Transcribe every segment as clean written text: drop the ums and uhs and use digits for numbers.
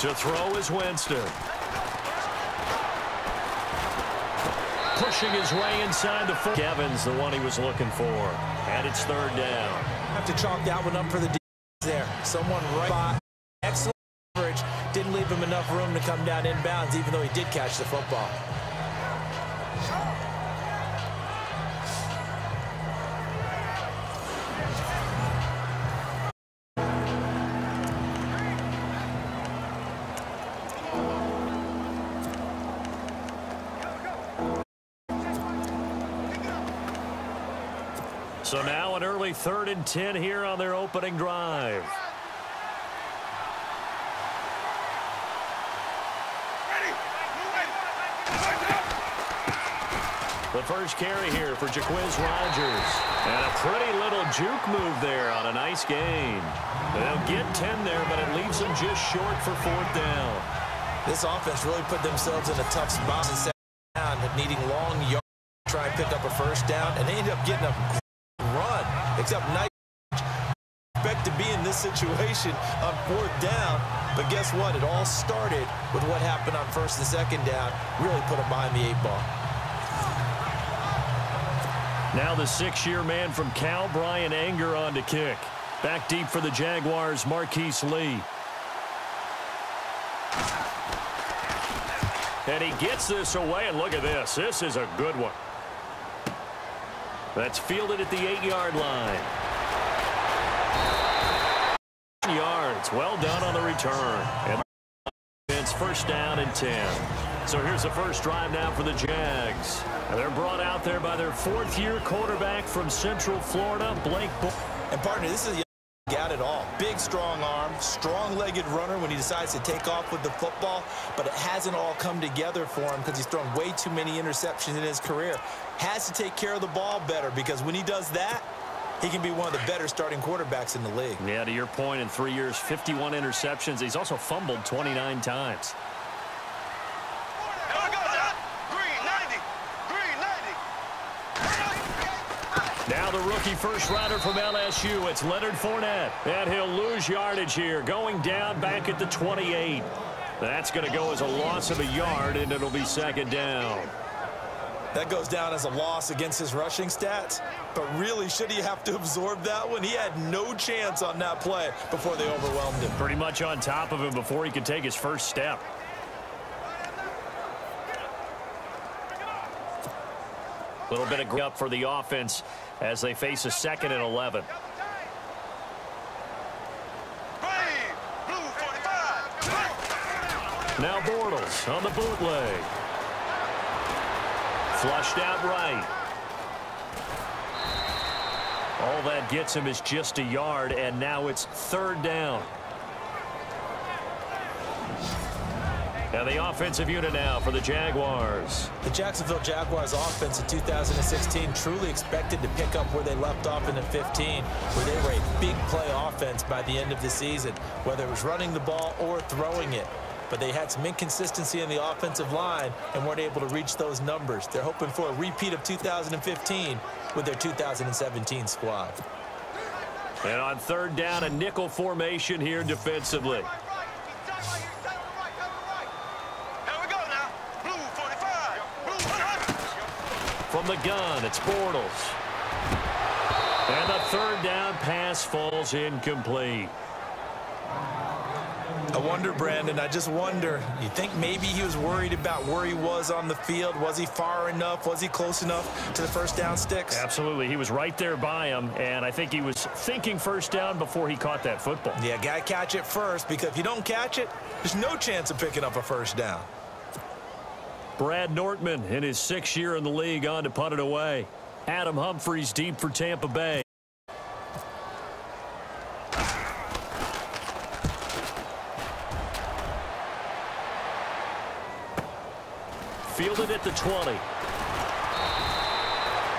To throw is Winston. Pushing his way inside the foot. Evans, the one he was looking for. And it's third down. Have to chalk that one up for the defense there. Someone right by. Excellent coverage. Didn't leave him enough room to come down inbounds, even though he did catch the football. So now an early 3rd and 10 here on their opening drive. The first carry here for Jaquiz Rodgers. And a pretty little juke move there on a nice gain. They'll get 10 there, but it leaves them just short for 4th down. This offense really put themselves in a tough spot in second down, needing long yards to try and pick up a first down, and they ended up getting a run. Except nice. Expect to be in this situation on 4th down, but guess what? It all started with what happened on 1st and 2nd down. Really put them behind the 8 ball. Now the 6-year man from Cal, Brian Anger, on to kick. Back deep for the Jaguars, Marquise Lee. And he gets this away, and look at this. This is a good one. That's fielded at the 8-yard line. Yards. Well done on the return. And it's 1st down and 10. So here's the first drive now for the Jags. And they're brought out there by their 4th-year quarterback from Central Florida, Blake Bull. And partner, this is got it all. Big, strong arm, strong-legged runner when he decides to take off with the football, but it hasn't all come together for him because he's thrown way too many interceptions in his career. Has to take care of the ball better, because when he does that, he can be one of the better starting quarterbacks in the league. Yeah, to your point, in 3 years, 51 interceptions. He's also fumbled 29 times. Now the rookie first rounder from LSU, it's Leonard Fournette. And he'll lose yardage here, going down back at the 28. That's going to go as a loss of a yard, and it'll be 2nd down. That goes down as a loss against his rushing stats, but really, should he have to absorb that one? He had no chance on that play before they overwhelmed him. Pretty much on top of him before he could take his first step. A little bit of up for the offense as they face a 2nd and 11. Now Bortles on the bootleg. Flushed out right. All that gets him is just a yard, and now it's 3rd down. And the offensive unit now for the Jaguars. The Jacksonville Jaguars offense in 2016 truly expected to pick up where they left off in the 15, where they were a big play offense by the end of the season, whether it was running the ball or throwing it. But they had some inconsistency in the offensive line and weren't able to reach those numbers. They're hoping for a repeat of 2015 with their 2017 squad. And on 3rd down, a nickel formation here defensively. From the gun, it's Bortles. And the 3rd down pass falls incomplete. I wonder, Brandon, I just wonder, you think maybe he was worried about where he was on the field? Was he far enough? Was he close enough to the first down sticks? Absolutely. He was right there by him, and I think he was thinking first down before he caught that football. Yeah, got to catch it first, because if you don't catch it, there's no chance of picking up a first down. Brad Nortman in his 6th year in the league on to punt it away. Adam Humphries deep for Tampa Bay. Fielded at the 20.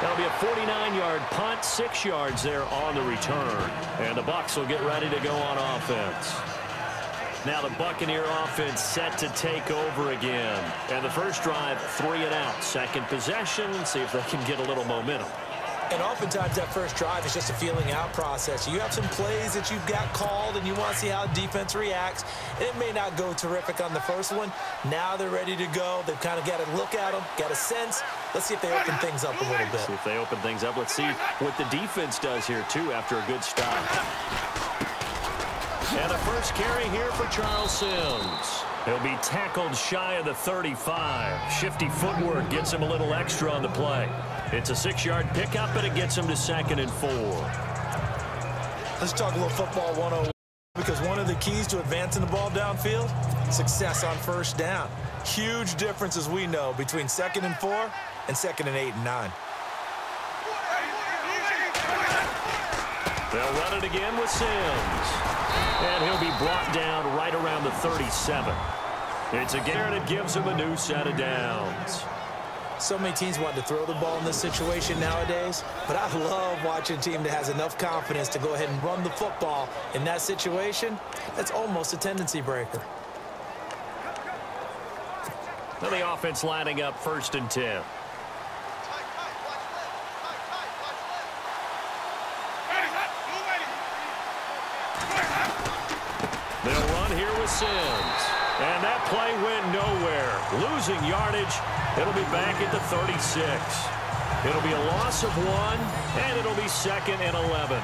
That'll be a 49-yard punt, 6 yards there on the return. And the Bucs will get ready to go on offense. Now the Buccaneer offense set to take over again. And the first drive, 3 and out. Second possession, see if they can get a little momentum. And oftentimes that first drive is just a feeling out process. You have some plays that you've got called and you want to see how defense reacts. And it may not go terrific on the first one. Now they're ready to go. They've kind of got to look at them, got a sense. Let's see if they open things up a little bit. See if they open things up. Let's see what the defense does here, too, after a good stop. And a first carry here for Charles Sims. He'll be tackled shy of the 35. Shifty footwork gets him a little extra on the play. It's a 6-yard pickup, and it gets him to 2nd and 4. Let's talk a little football 101, because one of the keys to advancing the ball downfield, success on first down. Huge difference, as we know, between 2nd and 4 and 2nd and 8 and 9. They'll run it again with Sims. And he'll be brought down right around the 37. It's a gain, and it gives him a new set of downs. So many teams want to throw the ball in this situation nowadays, but I love watching a team that has enough confidence to go ahead and run the football in that situation. That's almost a tendency breaker. Now the offense lining up 1st and 10. They'll run here with Sims. And that play went nowhere. Losing yardage. It'll be back at the 36. It'll be a loss of 1, and it'll be 2nd and 11.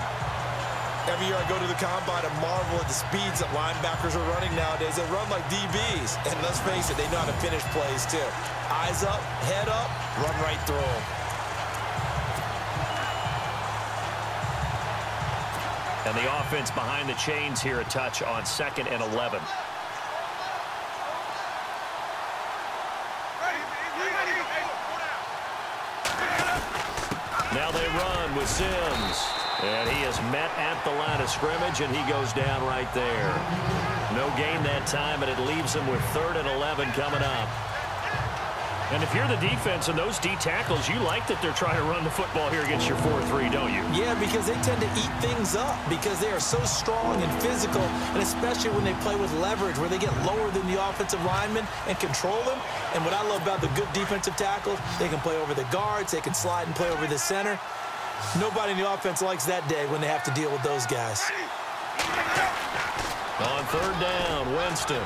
Every year I go to the combine and marvel at the speeds that linebackers are running nowadays. They run like DBs. And let's face it, they know how to finish plays too. Eyes up, head up, run right through them. And the offense behind the chains here, a touch on 2nd and 11. Now they run with Sims. And he is met at the line of scrimmage, and he goes down right there. No gain that time, and it leaves him with 3rd and 11 coming up. And if you're the defense and those D tackles, you like that they're trying to run the football here against your 4-3, don't you? Yeah, because they tend to eat things up because they are so strong and physical, and especially when they play with leverage where they get lower than the offensive linemen and control them. And what I love about the good defensive tackles, they can play over the guards, they can slide and play over the center. Nobody in the offense likes that day when they have to deal with those guys. On 3rd down, Winston.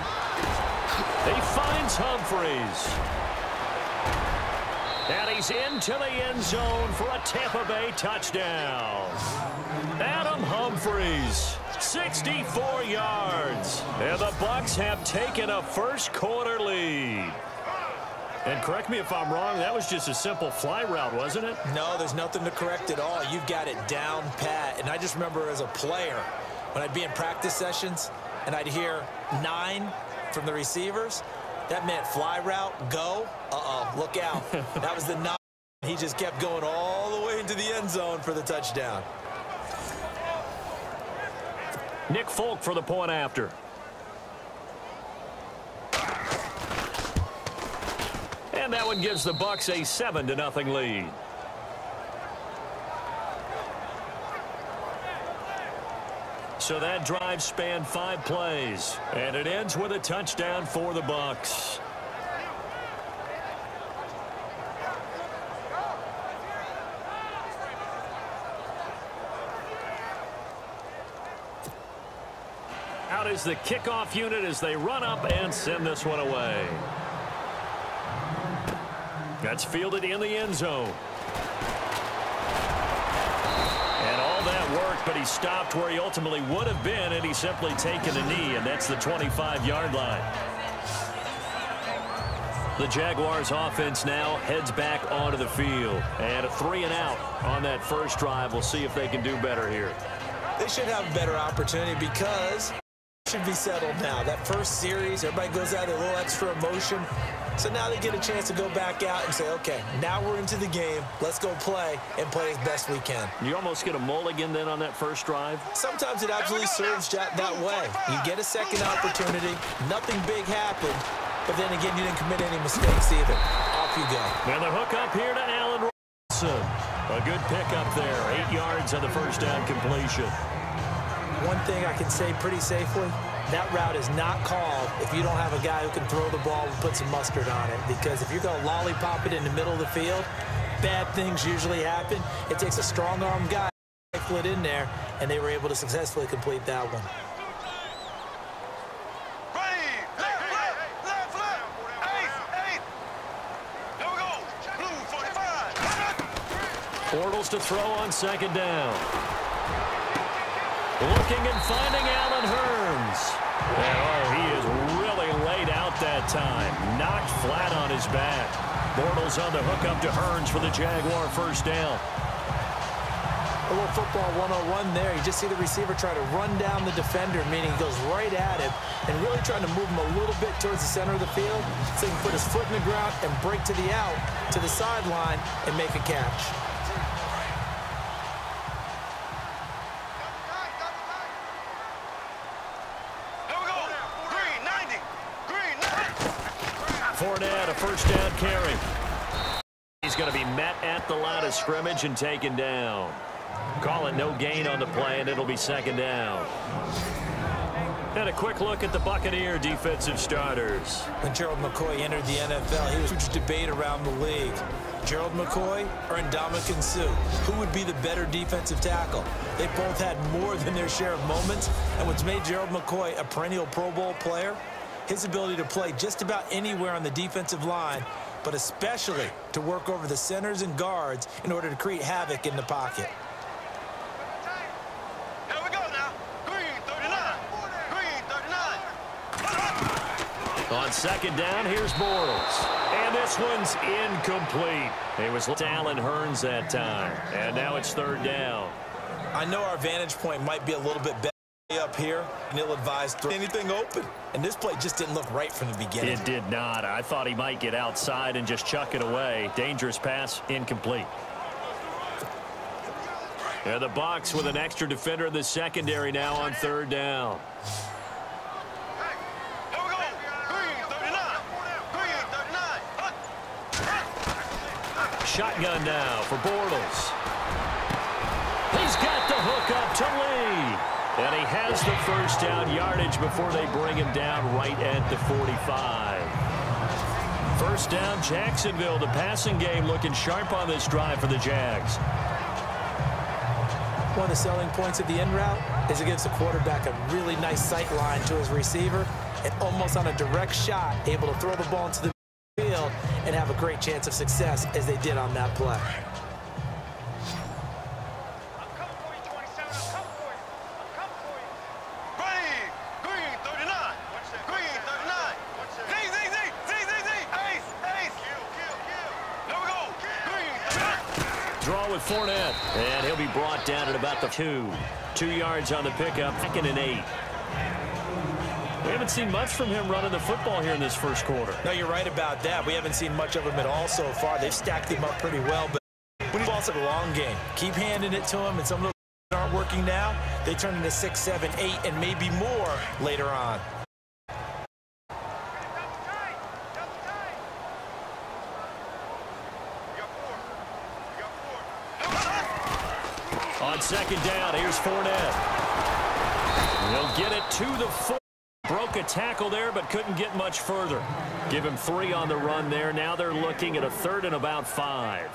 He finds Humphreys. And he's into the end zone for a Tampa Bay touchdown. Adam Humphreys, 64 yards. And the Bucs have taken a first-quarter lead. And correct me if I'm wrong, that was just a simple fly route, wasn't it? No, there's nothing to correct at all. You've got it down pat. And I just remember as a player, when I'd be in practice sessions and I'd hear 9 from the receivers, that meant fly route, go. Look out. That was the 9. He just kept going all the way into the end zone for the touchdown. Nick Folk for the point after. And that one gives the Bucs a 7-0 lead. So that drive spanned 5 plays, and it ends with a touchdown for the Bucs. Out is the kickoff unit as they run up and send this one away. That's fielded in the end zone. And all that worked, but he stopped where he ultimately would have been, and he's simply taken a knee, and that's the 25-yard line. The Jaguars offense now heads back onto the field. And a 3-and-out on that first drive. We'll see if they can do better here. They should have a better opportunity because it should be settled now. That first series, everybody goes out with a little extra emotion. So now they get a chance to go back out and say, okay, now we're into the game. Let's go play and play as best we can. You almost get a mulligan then on that first drive? Sometimes it absolutely serves that way. You get a second opportunity. Nothing big happened. But then again, you didn't commit any mistakes either. Off you go. And the hook up here to Allen Robinson. A good pickup there. 8 yards on the first down completion. One thing I can say pretty safely, that route is not called if you don't have a guy who can throw the ball and put some mustard on it. Because if you're going to lollipop it in the middle of the field, bad things usually happen. It takes a strong-arm guy to rifle it in there, and they were able to successfully complete that one. Bortles to throw on second down. Looking and finding Allen Hurns. And, oh, he is really laid out that time. Knocked flat on his back. Bortles on the hook up to Hurns for the Jaguar first down. A little football 101 there. You just see the receiver try to run down the defender, meaning he goes right at him and really trying to move him a little bit towards the center of the field so he can put his foot in the ground and break to the out, to the sideline, and make a catch. Fournette, a first down carry. He's going to be met at the line of scrimmage and taken down. Call it no gain on the play, and it'll be second down. And a quick look at the Buccaneer defensive starters. When Gerald McCoy entered the NFL, he was a huge debate around the league. Gerald McCoy or Ndamukong Suh? Who would be the better defensive tackle? They both had more than their share of moments, and what's made Gerald McCoy a perennial Pro Bowl player? His ability to play just about anywhere on the defensive line, but especially to work over the centers and guards in order to create havoc in the pocket. Here we go now. Green 39. Green 39. On second down, here's Bortles. And this one's incomplete. It was Allen Hurns that time. And now it's third down. I know our vantage point might be a little bit better up here, and he'll advise throw anything open. And this play just didn't look right from the beginning. It did not. I thought he might get outside and just chuck it away. Dangerous pass, incomplete. And the Bucs with an extra defender in the secondary now on third down. Hey, here we go. Green 39. Green 39. Shotgun now for Bortles. He's got the hook up to Lee. And he has the first down yardage before they bring him down right at the 45. First down, Jacksonville. The passing game looking sharp on this drive for the Jags. One of the selling points of the in route is it gives the quarterback a really nice sight line to his receiver and almost on a direct shot able to throw the ball into the field and have a great chance of success as they did on that play. Draw with Fournette, and he'll be brought down at about the 2 yards on the pickup, 2nd and 8. We haven't seen much from him running the football here in this first quarter. No, you're right about that. We haven't seen much of him at all so far. They've stacked him up pretty well, but when he balls at a long game, keep handing it to him, and some of those aren't working now. They turn into 6, 7, 8, and maybe more later on. On second down, here's Fournette. He'll get it to the 4. Broke a tackle there, but couldn't get much further. Give him 3 on the run there. Now they're looking at a 3rd and about 5.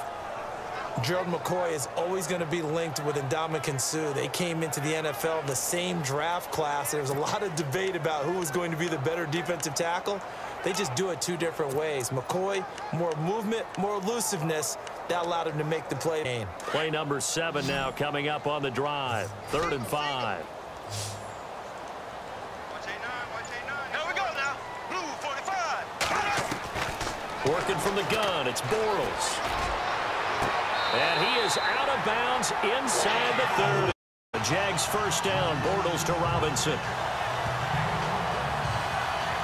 Gerald McCoy is always going to be linked with Ndamukong Suh. They came into the NFL in the same draft class. There was a lot of debate about who was going to be the better defensive tackle. They just do it 2 different ways. McCoy, more movement, more elusiveness. That allowed him to make the play. Play number 7 now coming up on the drive. 3rd and 5. Here we go now. Blue 45. Working from the gun, it's Bortles. And he is out of bounds inside the 30. The Jags first down, Bortles to Robinson.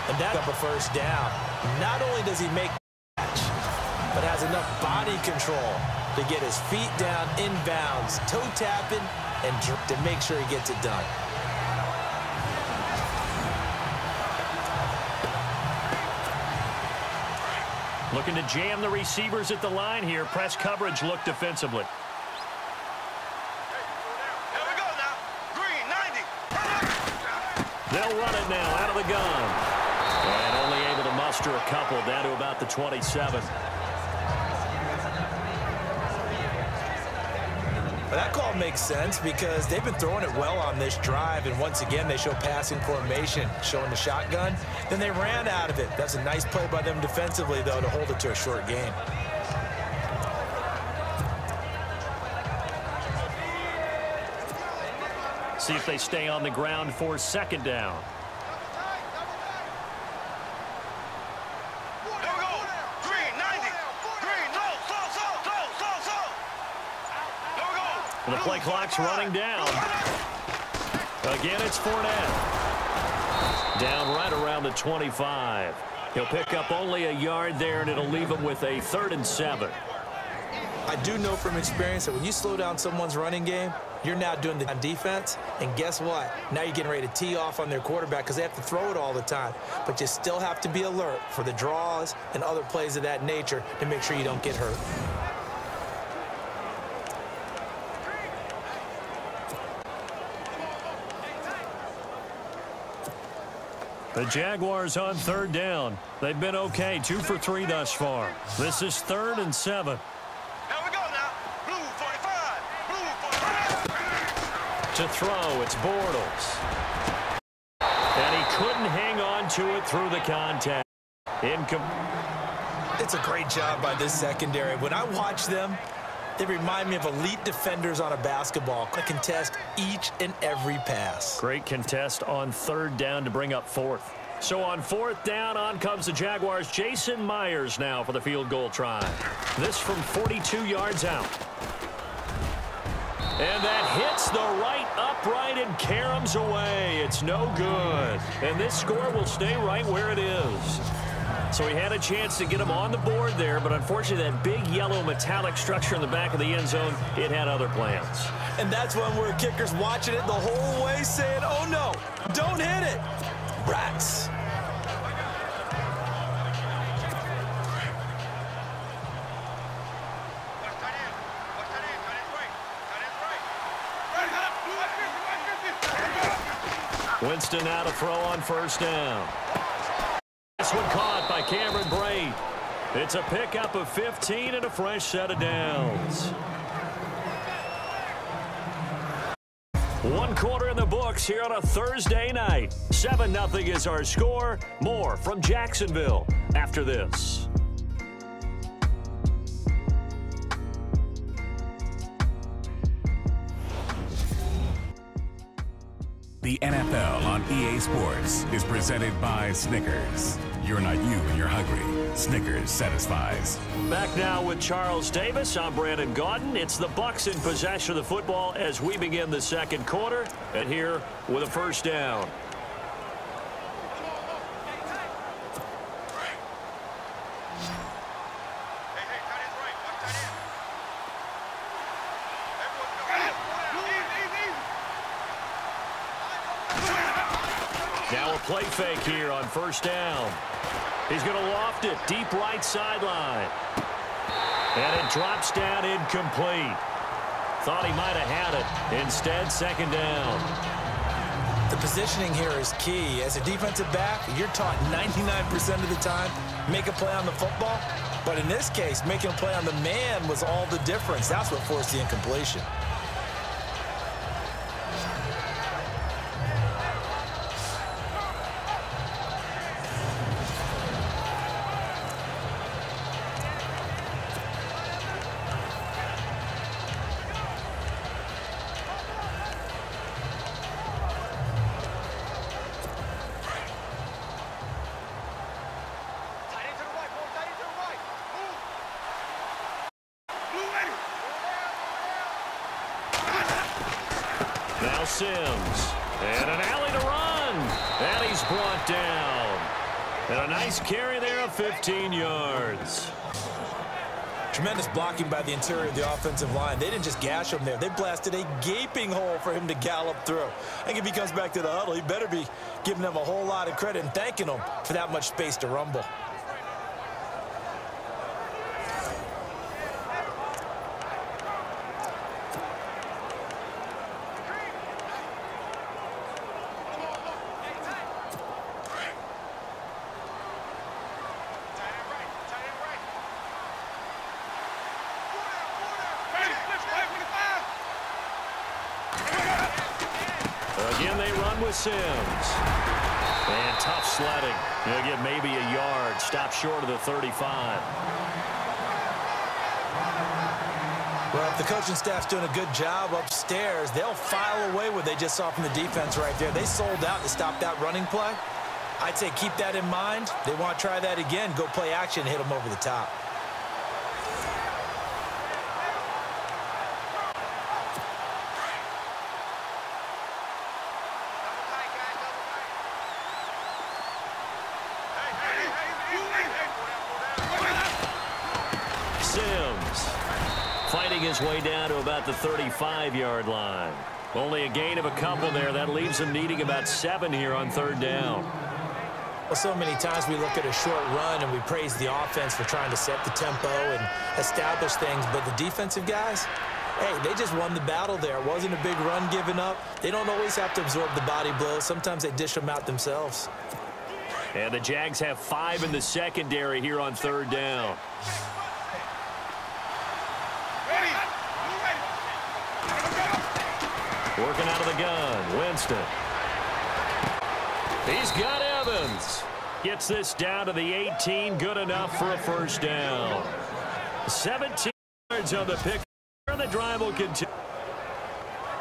And that's up a first down. Not only does he make the catch, but has enough body control to get his feet down inbounds, toe tapping, and to make sure he gets it done. Looking to jam the receivers at the line here. Press coverage look defensively. Here we go now. Green 90. They'll run it now out of the gun. And only able to muster a couple down to about the 27. Well, that call makes sense because they've been throwing it well on this drive, and once again, they show passing formation, showing the shotgun. Then they ran out of it. That's a nice play by them defensively, though, to hold it to a short game. See if they stay on the ground for second down. The play clock's running down. Again, it's Fournette. Down right around the 25. He'll pick up only a yard there, and it'll leave him with a 3rd and 7. I do know from experience that when you slow down someone's running game, you're now doing the defense, and guess what? Now you're getting ready to tee off on their quarterback because they have to throw it all the time. But you still have to be alert for the draws and other plays of that nature to make sure you don't get hurt. The Jaguars on 3rd down. They've been okay, 2 for 3 thus far. This is 3rd and 7. Here we go now. Blue 45. Blue 45. To throw, it's Bortles. And he couldn't hang on to it through the contact. It's a great job by this secondary. When I watch them, they remind me of elite defenders on a basketball. They contest each and every pass. Great contest on 3rd down to bring up 4th. So on 4th down, on comes the Jaguars' Jason Myers now for the field goal try. This from 42 yards out. And that hits the right upright and caroms away. It's no good. And this score will stay right where it is. So he had a chance to get him on the board there, but unfortunately that big yellow metallic structure in the back of the end zone, it had other plans. And that's when we're kickers watching it the whole way saying, oh no, don't hit it. Rats. Winston now to throw on 1st down. This one caught by Cameron Brate. It's a pickup of 15 and a fresh set of downs. 1 quarter in the books here on a Thursday night. 7-0 is our score. More from Jacksonville after this. The NFL on EA Sports is presented by Snickers. You're not you when you're hungry. Snickers satisfies. Back now with Charles Davis. I'm Brandon Gaudin. It's the Bucs in possession of the football as we begin the 2nd quarter. And here with a 1st down. Now a play fake here on 1st down. He's going to loft it deep right sideline. And it drops down incomplete. Thought he might have had it. Instead, 2nd down. The positioning here is key. As a defensive back, you're taught 99% of the time, make a play on the football. But in this case, making a play on the man was all the difference. That's what forced the incompletion. Now Sims. And an alley to run. And he's brought down. And a nice carry there of 15 yards. Tremendous blocking by the interior of the offensive line. They didn't just gash him there. They blasted a gaping hole for him to gallop through. I think if he comes back to the huddle, he better be giving them a whole lot of credit and thanking them for that much space to rumble. Again, they run with Sims. And tough sledding. He'll get maybe a yard. Stop short of the 35. Well, if the coaching staff's doing a good job upstairs, they'll file away what they just saw from the defense right there. They sold out to stop that running play. I'd say keep that in mind. They want to try that again. Go play action and hit them over the top. Fighting his way down to about the 35-yard line. Only a gain of a couple there. That leaves him needing about 7 here on 3rd down. Well, so many times we look at a short run and we praise the offense for trying to set the tempo and establish things, but the defensive guys, hey, they just won the battle there. It wasn't a big run given up. They don't always have to absorb the body blows. Sometimes they dish them out themselves. And the Jags have 5 in the secondary here on 3rd down. Working out of the gun, Winston. He's got Evans. Gets this down to the 18, good enough for a 1st down. 17 yards on the pick, and the drive will continue.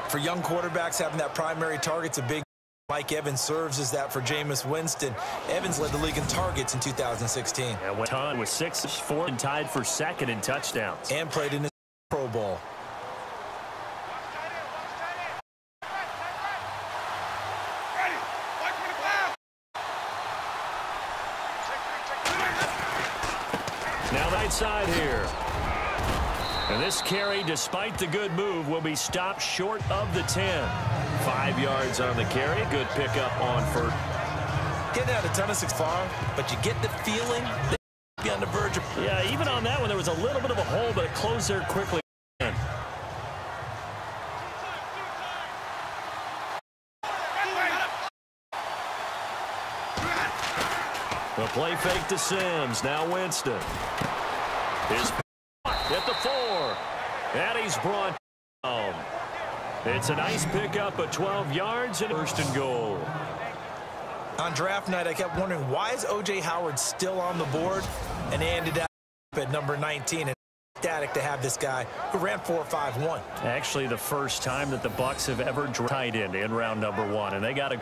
For young quarterbacks, having that primary target's a big. Mike Evans serves as that for Jameis Winston. Evans led the league in targets in 2016. And went on with 6, 4, and tied for 2nd in touchdowns. And played in the Pro Bowl. Now right side here. And this carry, despite the good move, will be stopped short of the 10. 5 yards on the carry. Good pickup on 1st. Getting out a ton of 6 far, but you get the feeling that be on the verge of. Yeah, even on that one, there was a little bit of a hole, but it closed there quickly. The play fake to Sims. Now Winston. His at the 4. And he's brought down. It's a nice pickup of 12 yards and 1st and goal. On draft night, I kept wondering, why is O.J. Howard still on the board? And they ended up at number 19. And ecstatic to have this guy who ran 4.51. Actually, the first time that the Bucs have ever tied in round number 1. And they got a...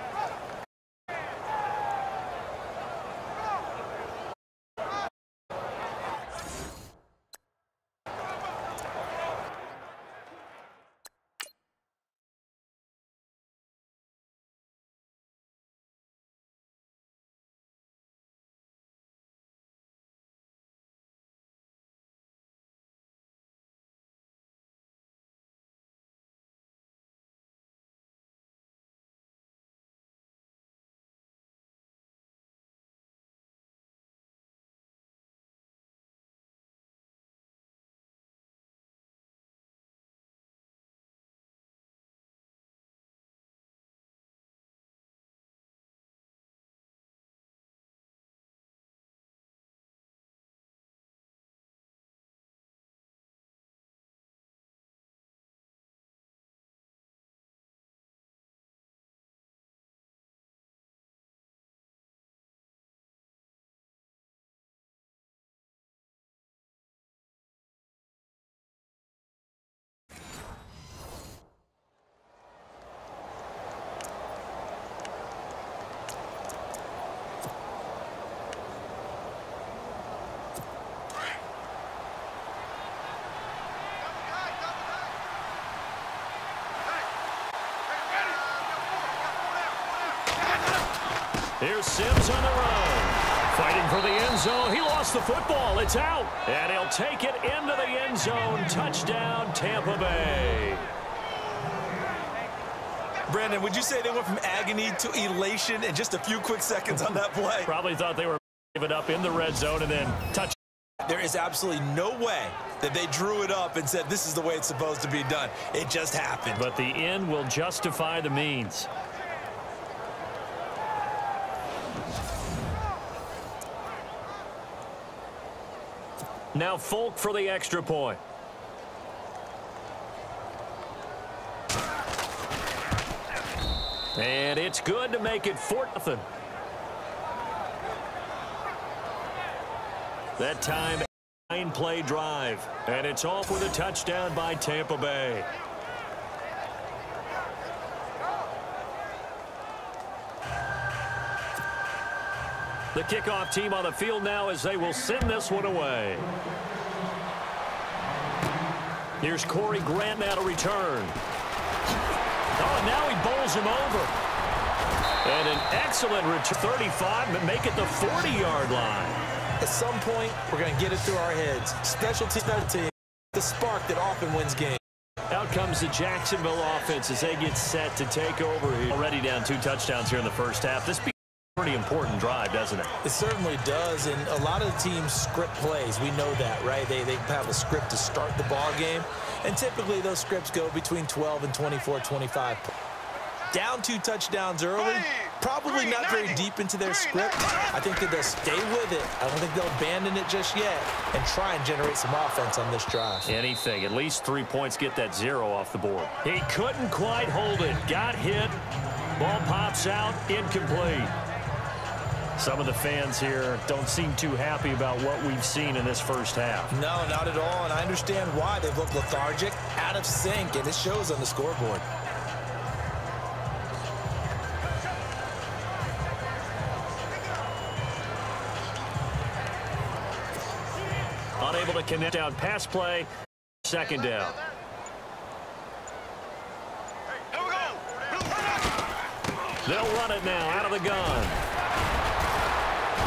Here's Sims on the run. Fighting for the end zone. He lost the football. It's out. And he'll take it into the end zone. Touchdown, Tampa Bay. Brandon, would you say they went from agony to elation in just a few quick seconds on that play? Probably thought they were giving it up in the red zone and then touch. There is absolutely no way that they drew it up and said this is the way it's supposed to be done. It just happened. But the end will justify the means. Now Folk for the extra point. And it's good to make it 4-0. That time, 9-play drive. And it's off with a touchdown by Tampa Bay. The kickoff team on the field now as they will send this one away. Here's Corey Grant now to return. Oh, and now he bowls him over. And an excellent return, 35, but make it the 40-yard line. At some point, we're going to get it through our heads. Special team, the spark that often wins games. Out comes the Jacksonville offense as they get set to take over here. Already down 2 touchdowns here in the first half. This becomes a pretty important drive, doesn't it? It certainly does, and a lot of the teams script plays. We know that, right? They have a script to start the ball game, and typically those scripts go between 12 and 24, 25. Down 2 touchdowns early, probably not very deep into their script. I think that they'll stay with it. I don't think they'll abandon it just yet and try and generate some offense on this drive. Anything. At least 3 points, get that 0 off the board. He couldn't quite hold it. Got hit. Ball pops out. Incomplete. Some of the fans here don't seem too happy about what we've seen in this first half. No, not at all, and I understand why. They've looked lethargic, out of sync, and it shows on the scoreboard. Unable to connect down pass play. Second down. They'll run it now out of the gun.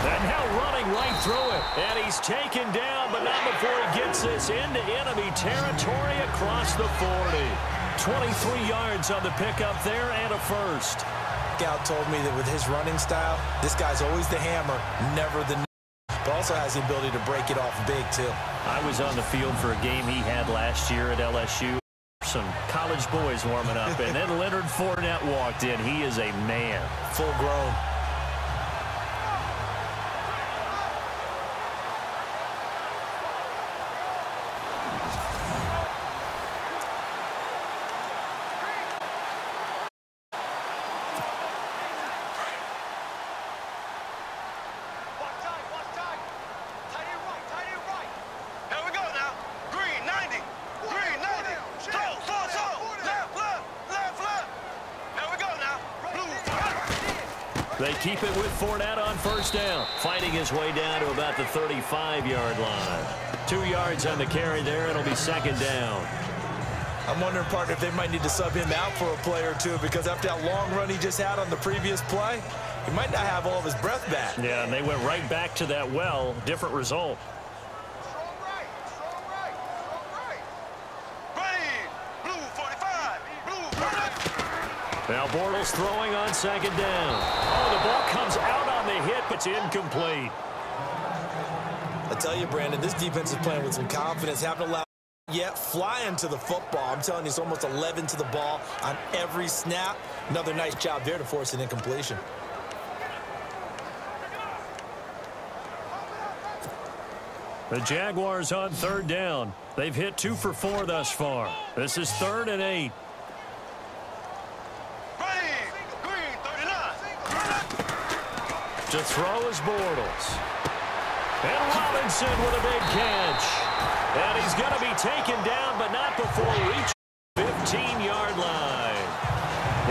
And now running right through it. And he's taken down, but not before he gets this into enemy territory across the 40. 23 yards on the pickup there and a first. Scout told me that with his running style, this guy's always the hammer, never the nail. But also has the ability to break it off big, too. I was on the field for a game he had last year at LSU. Some college boys warming up, and then Leonard Fournette walked in. He is a man. Full grown. They keep it with Fournette on first down, fighting his way down to about the 35-yard line. 2 yards on the carry there. It'll be second down. I'm wondering, partner, if they might need to sub him out for a play or two, because after that long run he just had on the previous play, he might not have all of his breath back. Yeah, and they went right back to that well. Different result. Now Bortles throwing on second down. Oh, the ball comes out on the hit, but it's incomplete. I tell you, Brandon, this defense is playing with some confidence. Haven't allowed yet flying to the football. I'm telling you, it's almost 11 to the ball on every snap. Another nice job there to force an incompletion. The Jaguars on third down. They've hit 2 for 4 thus far. This is 3rd and 8. To throw is Bortles. And Robinson with a big catch. And he's going to be taken down, but not before reaching the 15-yard line.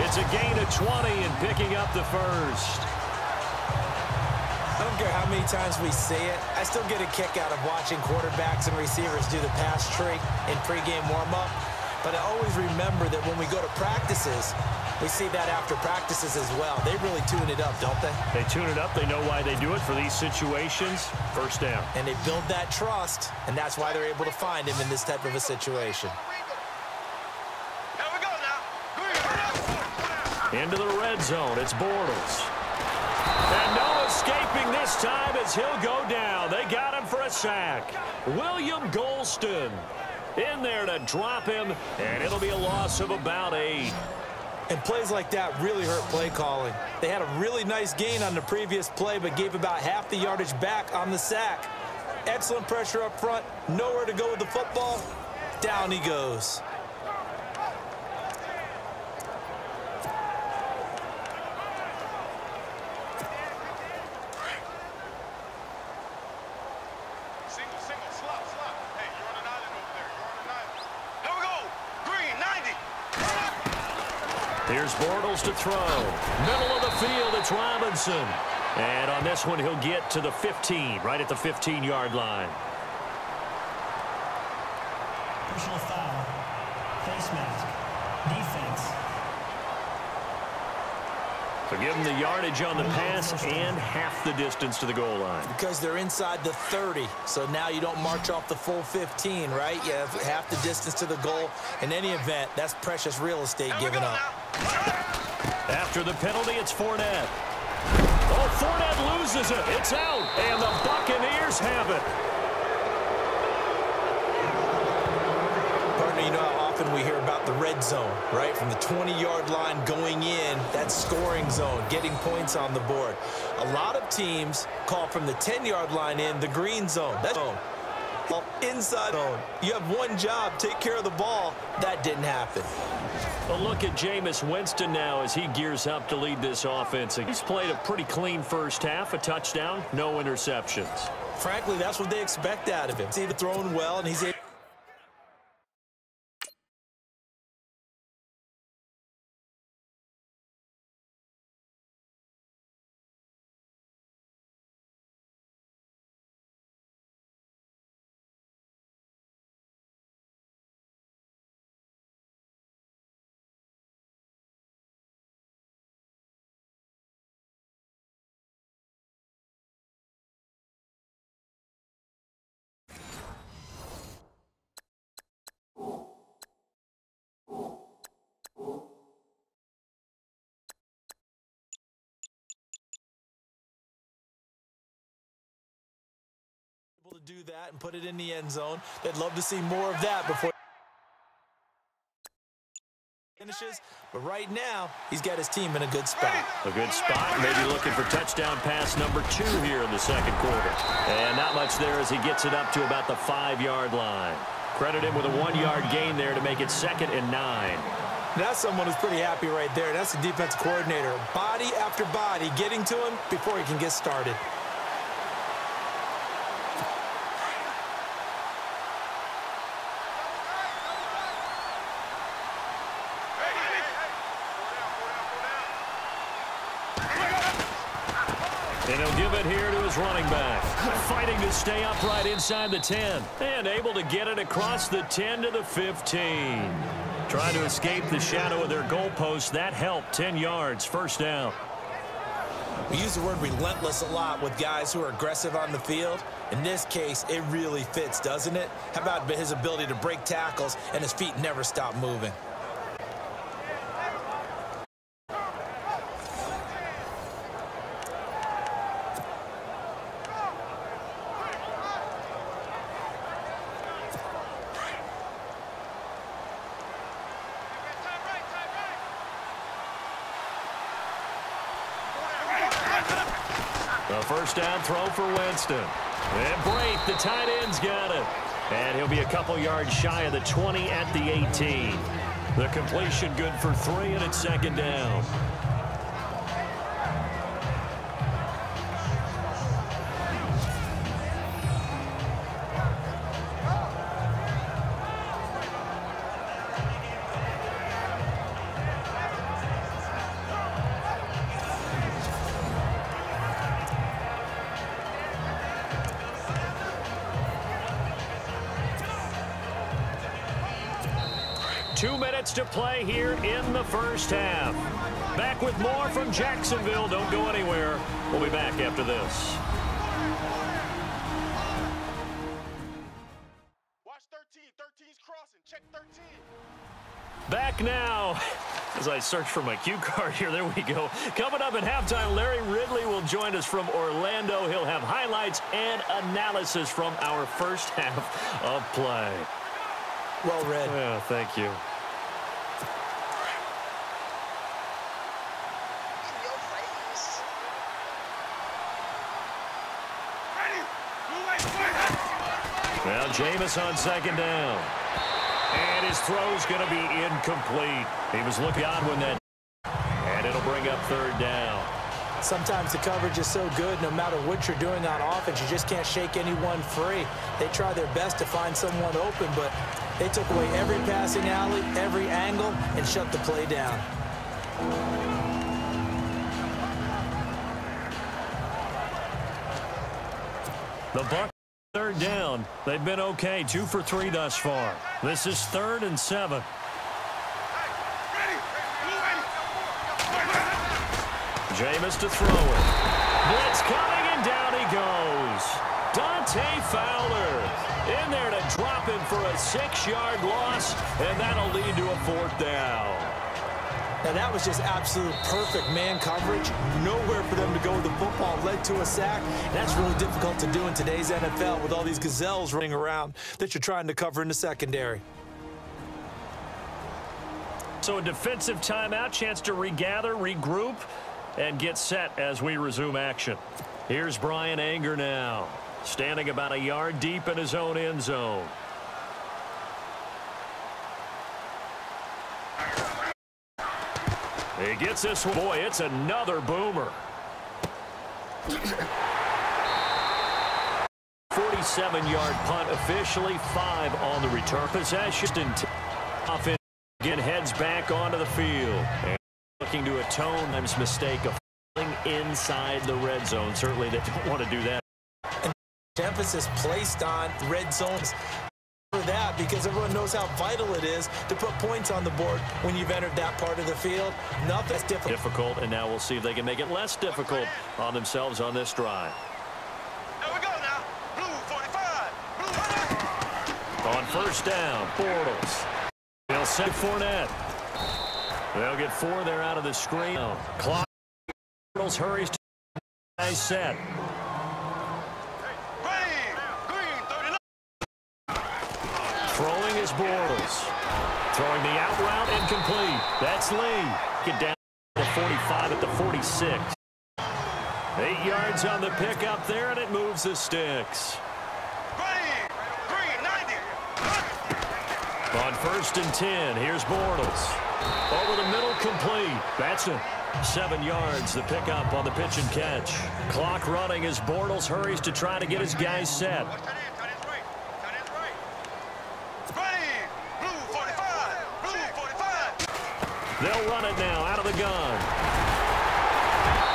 It's a gain of 20 and picking up the first. I don't care how many times we say it, I still get a kick out of watching quarterbacks and receivers do the pass trick in pregame warm-up. But I always remember that when we go to practices, we see that after practices as well. They really tune it up, don't they? They tune it up. They know why they do it for these situations. First down. And they build that trust, and that's why they're able to find him in this type of a situation. Here we go now. Into the red zone. It's Bortles. And no escaping this time as he'll go down. They got him for a sack. William Golston in there to drop him, and it'll be a loss of about 8. And plays like that really hurt play calling. They had a really nice gain on the previous play, but gave about half the yardage back on the sack. Excellent pressure up front. Nowhere to go with the football. Down he goes. Single, single, slop, slop. Hey, you're on an island over there. You're on an island. Here we go. Green, 90. Here's Bortles to throw. Middle of the field, it's Robinson. And on this one, he'll get to the 15, right at the 15-yard line. Personal foul. Face mask. Defense. So give them the yardage on the pass and half the distance to the goal line. Because they're inside the 30, so now you don't march off the full 15, right? You have half the distance to the goal. In any event, that's precious real estate given up. After the penalty, it's Fournette. Oh, Fournette loses it. It's out, and the Buccaneers have it. Partner, you know how often we hear about the red zone, right? From the 20-yard line going in, that scoring zone, getting points on the board. A lot of teams call from the 10-yard line in the green zone. That's zone. Inside zone. You have one job, take care of the ball. That didn't happen. A look at Jameis Winston now as he gears up to lead this offense. He's played a pretty clean first half, a touchdown, no interceptions. Frankly, that's what they expect out of him. He's either throwing well, and he's able. To do that and put it in the end zone. They'd love to see more of that before finishes, but right now he's got his team in a good spot. A good spot, maybe looking for touchdown pass number 2 here in the second quarter. And not much there as he gets it up to about the 5-yard line. Credit him with a 1-yard gain there to make it 2nd and 9. That's someone who's pretty happy right there. That's the defensive coordinator. Body after body getting to him before he can get started. And he'll give it here to his running back. Fighting to stay upright inside the 10. And able to get it across the 10 to the 15. Trying to escape the shadow of their goalpost. That helped. 10 yards. First down. We use the word relentless a lot with guys who are aggressive on the field. In this case, it really fits, doesn't it? How about his ability to break tackles and his feet never stop moving? The first down throw for Winston. And Brate, the tight end's got it. And he'll be a couple yards shy of the 20 at the 18. The completion good for 3, and it's 2nd down. To play here in the first half. Back with more from Jacksonville. Don't go anywhere. We'll be back after this. Watch 13. 13's crossing. Check 13. Back now. As I search for my cue card here, there we go. Coming up at halftime, Larry Ridley will join us from Orlando. He'll have highlights and analysis from our first half of play. Well read. Yeah, thank you. Well, Jameis on 2nd down. And his throw's going to be incomplete. He was looking on when that. And it'll bring up 3rd down. Sometimes the coverage is so good, no matter what you're doing on offense, you just can't shake anyone free. They try their best to find someone open, but they took away every passing alley, every angle, and shut the play down. The Bucs third down. They've been okay, 2 for 3 thus far. This is 3rd and 7. Jameis to throw it. Blitz coming, and down he goes. Dante Fowler in there to drop him for a 6-yard loss, and that'll lead to a 4th down. Now, that was just absolute perfect man coverage. Nowhere for them to go with the football. Led to a sack. And that's really difficult to do in today's NFL with all these gazelles running around that you're trying to cover in the secondary. So a defensive timeout, chance to regather, regroup, and get set as we resume action. Here's Brian Anger now, standing about a yard deep in his own end zone. He gets this one. Boy, it's another boomer. 47-yard punt, officially 5 on the return. Possession. Offense again heads back onto the field. And looking to atone his mistake of falling inside the red zone. Certainly they don't want to do that. And emphasis placed on red zones. That because everyone knows how vital it is to put points on the board when you've entered that part of the field. Nothing's difficult, and now we'll see if they can make it less difficult on themselves on this drive. There we go now. Blue 45. Blue 100. On first down, Bortles. They'll set Fournette. They'll get 4 there out of the screen. Clock. Bortles hurries to nice set. Throwing is Bortles. Throwing the out route, incomplete. That's Lee. Get down to the 45 at the 46. 8 yards on the pickup there, and it moves the sticks. Green 90. On first and 10, here's Bortles. Over the middle, complete. That's it. 7 yards, the pickup on the pitch and catch. Clock running as Bortles hurries to try to get his guys set. They'll run it now out of the gun.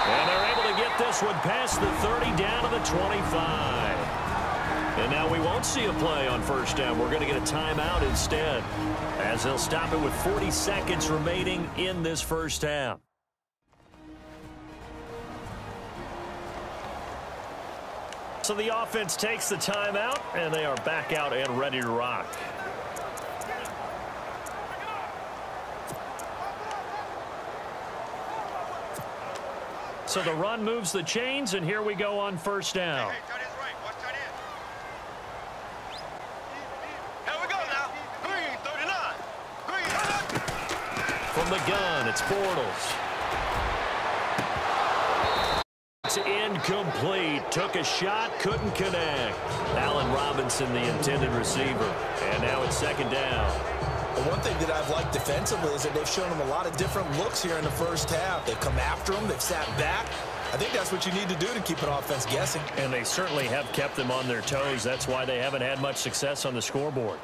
And they're able to get this one past the 30 down to the 25. And now we won't see a play on first down. We're going to get a timeout instead, as they'll stop it with 40 seconds remaining in this first half. So the offense takes the timeout, and they are back out and ready to rock. So the run moves the chains, and here we go on first down. From the gun, it's Bortles. It's incomplete. Took a shot, couldn't connect. Allen Robinson, the intended receiver. And now it's second down. Well, one thing that I've liked defensively is that they've shown them a lot of different looks here in the first half. They've come after them. They've sat back. I think that's what you need to do to keep an offense guessing. And they certainly have kept them on their toes. That's why they haven't had much success on the scoreboard.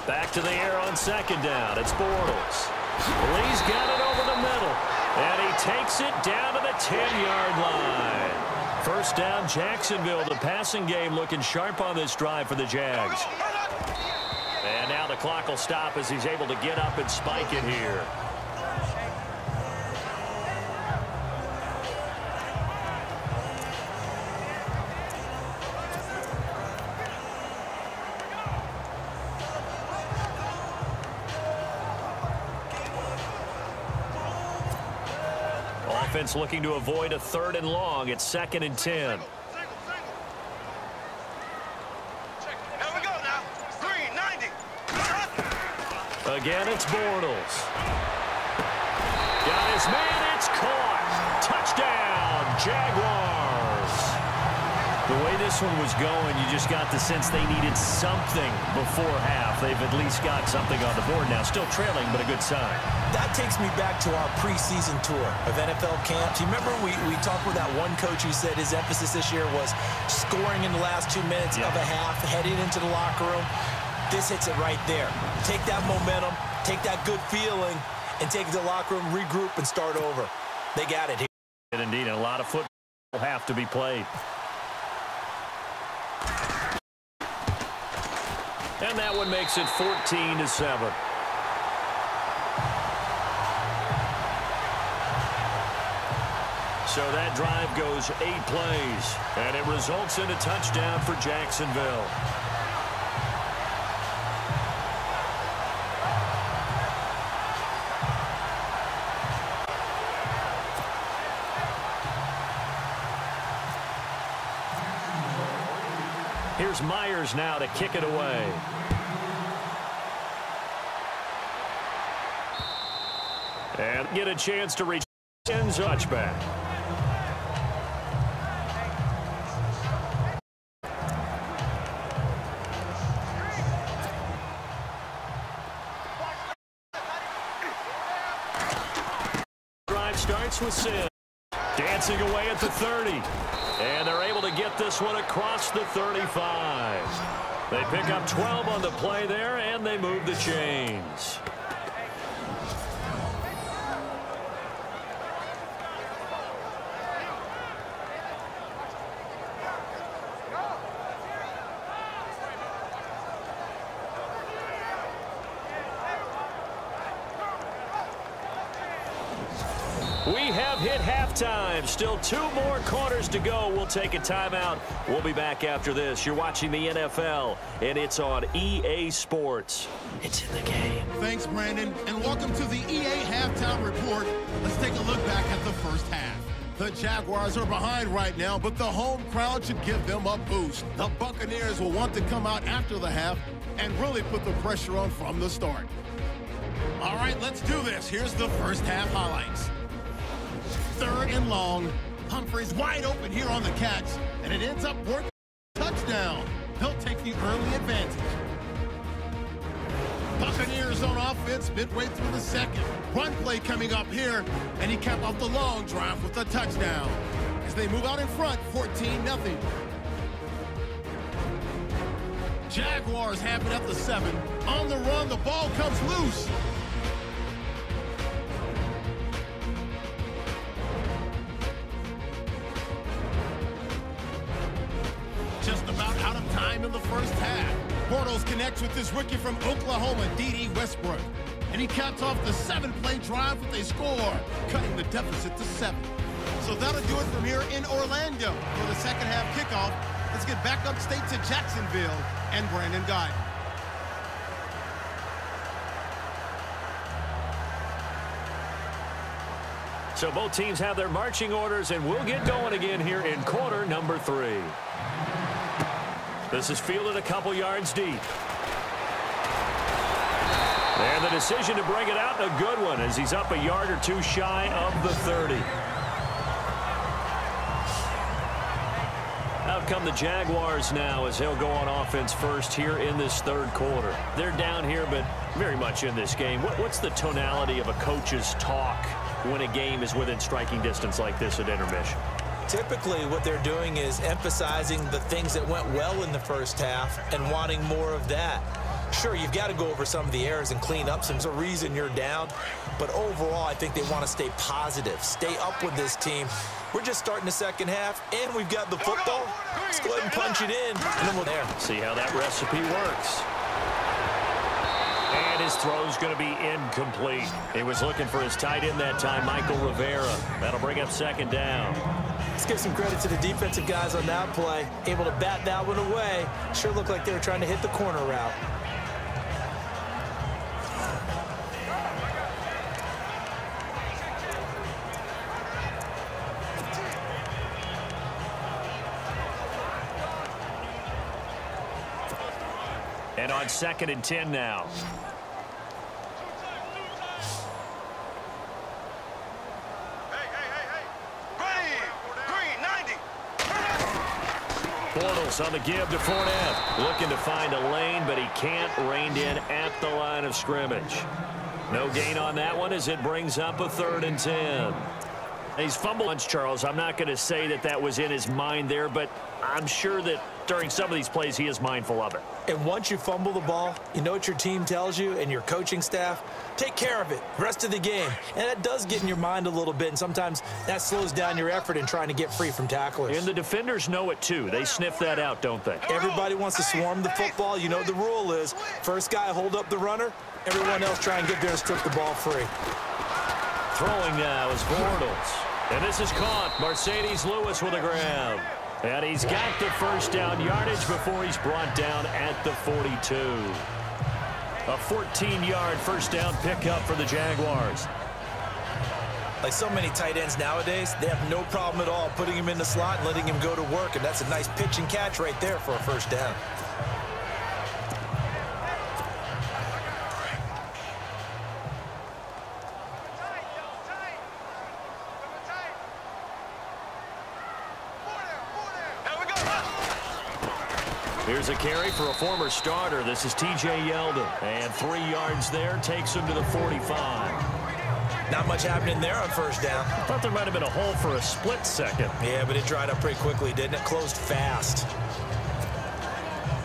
Back to the air on second down. It's Bortles. Lee's got it over the middle. And he takes it down to the 10-yard line. First down, Jacksonville. The passing game looking sharp on this drive for the Jags. And now the clock will stop as he's able to get up and spike it here. Offense looking to avoid a 3rd and long. It's 2nd and 10. Again, it's Bortles. Got his man. It's caught. Touchdown, Jaguars. The way this one was going, you just got the sense they needed something before half. They've at least got something on the board now. Still trailing, but a good sign. That takes me back to our preseason tour of NFL camps. You remember we talked with that one coach who said his emphasis this year was scoring in the last 2 minutes of a half, heading into the locker room. This hits it right there. Take that momentum, take that good feeling, and take it to the locker room, regroup, and start over. They got it here. And indeed, a lot of football will have to be played. And that one makes it 14-7. So that drive goes 8 plays, and it results in a touchdown for Jacksonville. Here's Myers now to kick it away. And get a chance to reach end touchback. Drive starts with Sim. Dancing away at the 30. And they're able to get this one across the 35. They pick up 12 on the play there, and they move the chains. We have hit halftime. Still 2 more quarters to go. We'll take a timeout. We'll be back after this. You're watching the NFL, and it's on EA Sports. It's in the game. Thanks, Brandon, and welcome to the EA Halftime Report. Let's take a look back at the first half. The Jaguars are behind right now, but the home crowd should give them a boost. The Buccaneers will want to come out after the half and really put the pressure on from the start. All right, let's do this. Here's the first half highlights. 3rd and long. Humphries wide open here on the catch, and it ends up working. Touchdown. They'll take the early advantage. Buccaneers on offense midway through the second. Run play coming up here, and he capped off the long drive with a touchdown. As they move out in front, 14-0. Jaguars have it at the 7. On the run, the ball comes loose. Just about out of time in the first half. Bortles connects with this rookie from Oklahoma, D.D. Westbrook. And he caps off the 7-play drive with a score, cutting the deficit to 7. So that'll do it from here in Orlando for the second half kickoff. Let's get back upstate to Jacksonville and Brandon Guy. So both teams have their marching orders, and we'll get going again here in quarter number 3. This is fielded a couple yards deep. And the decision to bring it out, a good one, as he's up a yard or 2 shy of the 30. Out come the Jaguars now as he'll go on offense first here in this 3rd quarter. They're down here, but very much in this game. What's the tonality of a coach's talk when a game is within striking distance like this at intermission? Typically, what they're doing is emphasizing the things that went well in the first half and wanting more of that. Sure, you've got to go over some of the errors and clean up some. There's a reason you're down. But overall, I think they want to stay positive, stay up with this team. We're just starting the second half, and we've got the football. Let's go ahead and punch it in, and then we'll there. See how that recipe works. And his throw's going to be incomplete. He was looking for his tight end that time, Michael Rivera. That'll bring up 2nd down. Let's give some credit to the defensive guys on that play. Able to bat that one away. Sure looked like they were trying to hit the corner route. And on 2nd and 10 now. Green, 90. Bortles on the give to Fournette. Looking to find a lane, but he can't. Reined in at the line of scrimmage. No gain on that one as it brings up a 3rd and 10. He's fumbled once, Charles. I'm not going to say that that was in his mind there, but I'm sure that during some of these plays he is mindful of it. And once you fumble the ball, you know what your team tells you and your coaching staff? Take care of it rest of the game. And that does get in your mind a little bit, and sometimes that slows down your effort in trying to get free from tacklers. And the defenders know it too. They sniff that out, don't they? Everybody wants to swarm the football. You know the rule is first guy hold up the runner, everyone else try and get there and strip the ball free. Throwing now is Bortles. And this is caught. Mercedes Lewis with a grab. And he's got the first down yardage before he's brought down at the 42. A 14-yard first down pickup for the Jaguars. Like so many tight ends nowadays, they have no problem at all putting him in the slot and letting him go to work. And that's a nice pitch and catch right there for a first down. Here's a carry for a former starter. This is T.J. Yeldon. And 3 yards there takes him to the 45. Not much happening there on first down. I thought there might have been a hole for a split second. Yeah, but it dried up pretty quickly, didn't it? Closed fast.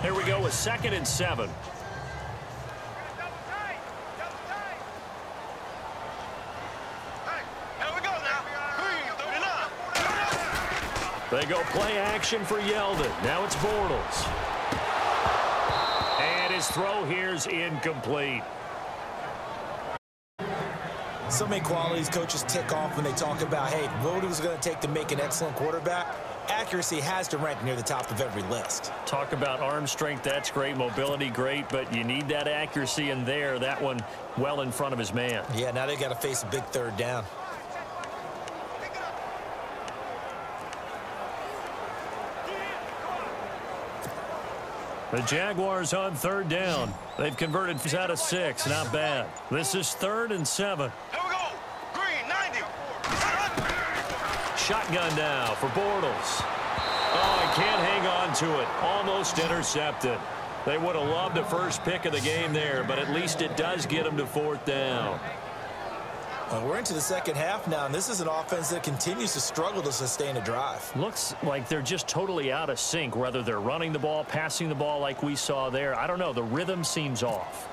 Here we go with 2nd and 7. They go play action for Yeldon. Now it's Bortles. And his throw here's incomplete. So many qualities coaches tick off when they talk about, hey, what it was going to take to make an excellent quarterback. Accuracy has to rank near the top of every list. Talk about arm strength, that's great. Mobility, great, but you need that accuracy in there. That one well in front of his man. Yeah, now they got to face a big 3rd down. The Jaguars on 3rd down. They've converted out of 6. Not bad. This is 3rd and 7. Here we go. Green, 90. Shotgun now for Bortles. Oh, he can't hang on to it. Almost intercepted. They would have loved the first pick of the game there, but at least it does get them to 4th down. We're into the second half now, and this is an offense that continues to struggle to sustain a drive. Looks like they're just totally out of sync, whether they're running the ball, passing the ball like we saw there. I don't know. The rhythm seems off.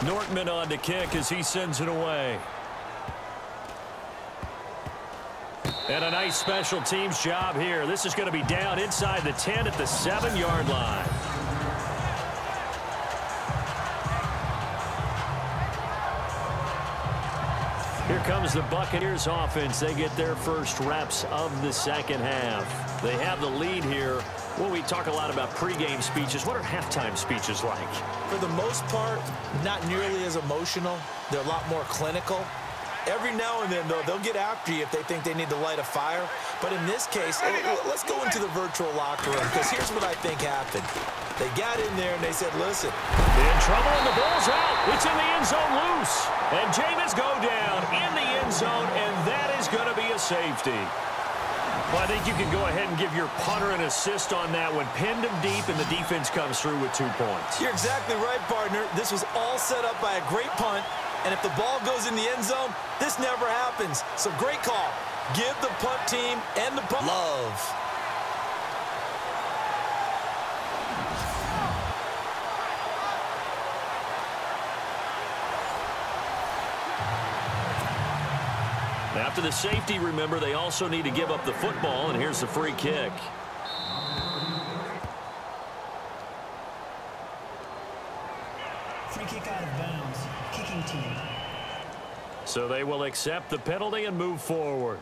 Nortman on to kick as he sends it away. And a nice special teams job here. This is going to be down inside the 10 at the 7-yard line. Here comes the Buccaneers offense. They get their first reps of the second half. They have the lead here. Well, we talk a lot about pregame speeches. What are halftime speeches like? For the most part, not nearly as emotional. They're a lot more clinical. Every now and then, though, they'll get after you if they think they need to light a fire. But in this case, let's go into the virtual locker room, because here's what I think happened. They got in there and they said, listen. In trouble, and the ball's out. It's in the end zone loose. And Jameis go down in the end zone, and that is going to be a safety. Well, I think you can go ahead and give your punter an assist on that one. Pinned him deep, and the defense comes through with 2 points. You're exactly right, partner. This was all set up by a great punt. And if the ball goes in the end zone, this never happens. So great call. Give the punt team and the punt love. After the safety, remember, they also need to give up the football, and here's the free kick. Free kick out of bounds. Kicking team. So they will accept the penalty and move forward.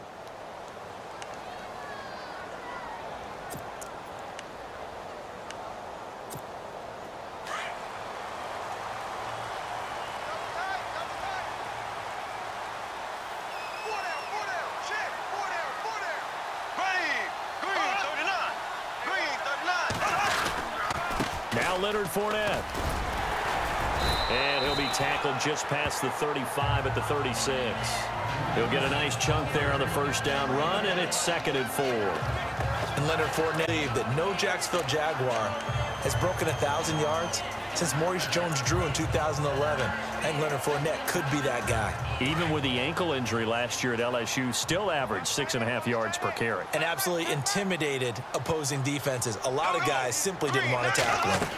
Now Leonard Fournette. And he'll be tackled just past the 35 at the 36. He'll get a nice chunk there on the first down run, and it's 2nd and 4. And Leonard Fournette believed that no Jacksonville Jaguar has broken 1,000 yards since Maurice Jones-Drew in 2011. And Leonard Fournette could be that guy. Even with the ankle injury last year at LSU, still averaged 6.5 yards per carry. And absolutely intimidated opposing defenses. A lot of guys simply didn't want to tackle him.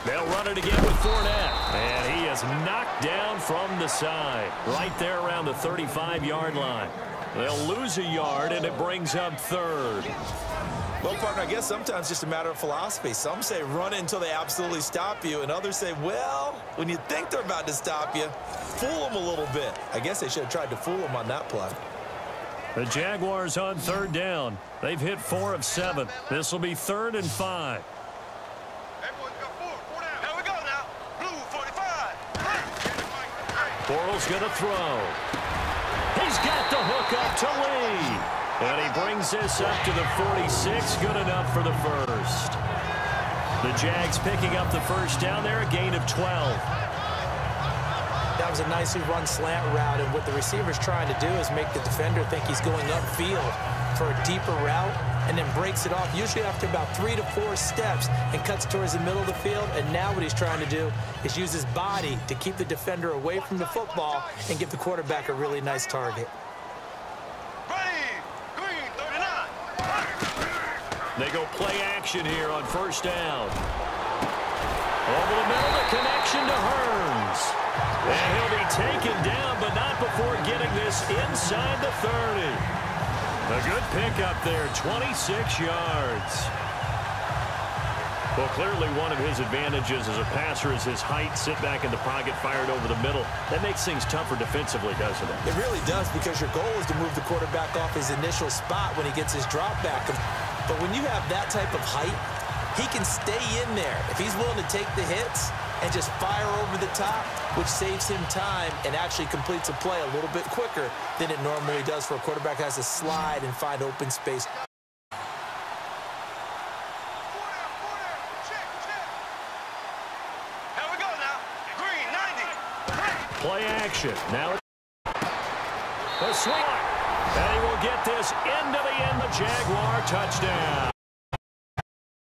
They'll run it again with Fournette. And he is knocked down from the side, right there around the 35-yard line. They'll lose a yard, and it brings up 3rd. Well, partner, I guess sometimes it's just a matter of philosophy. Some say run it until they absolutely stop you, and others say, well, when you think they're about to stop you, fool them a little bit. I guess they should have tried to fool them on that play. The Jaguars on 3rd down. They've hit 4 of 7. This will be 3rd and 5. Here we go now. Blue 45. Bortles going to throw. He's got the hook up to Lee. And he brings this up to the 46. Good enough for the first. The Jags picking up the first down there, a gain of 12. That was a nicely run slant route, and what the receiver's trying to do is make the defender think he's going upfield for a deeper route, and then breaks it off, usually after about 3 to 4 steps, and cuts towards the middle of the field. And now what he's trying to do is use his body to keep the defender away from the football and give the quarterback a really nice target. They go play action here on first down. Over the middle, the connection to Hearns. And he'll be taken down, but not before getting this inside the 30. A good pickup there, 26 yards. Well, clearly one of his advantages as a passer is his height. Sit back in the pocket, fired over the middle. That makes things tougher defensively, doesn't it? It really does, because your goal is to move the quarterback off his initial spot when he gets his drop back. But when you have that type of height, he can stay in there. If he's willing to take the hits and just fire over the top, which saves him time and actually completes a play a little bit quicker than it normally does for a quarterback who has to slide and find open space. Play action. Now the swing. And he will get this into the end. The Jaguar touchdown.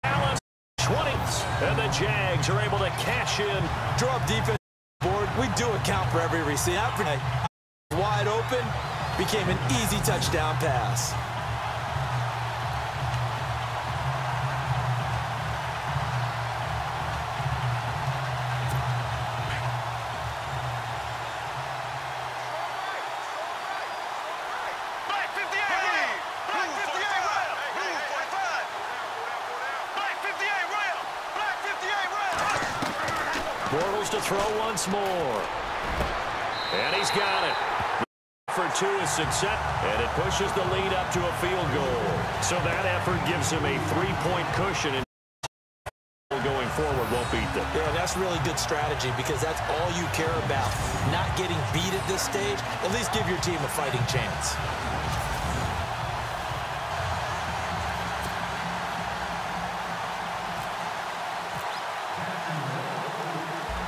Allen 20s. And the Jags are able to cash in. Draw up defense board. We do account for every receiver. Wide open. Became an easy touchdown pass. Bortles to throw once more. And he's got it. For 2 is success, and it pushes the lead up to a field goal. So that effort gives him a 3-point cushion, and going forward won't beat them. Yeah, that's really good strategy, because that's all you care about. Not getting beat at this stage. At least give your team a fighting chance.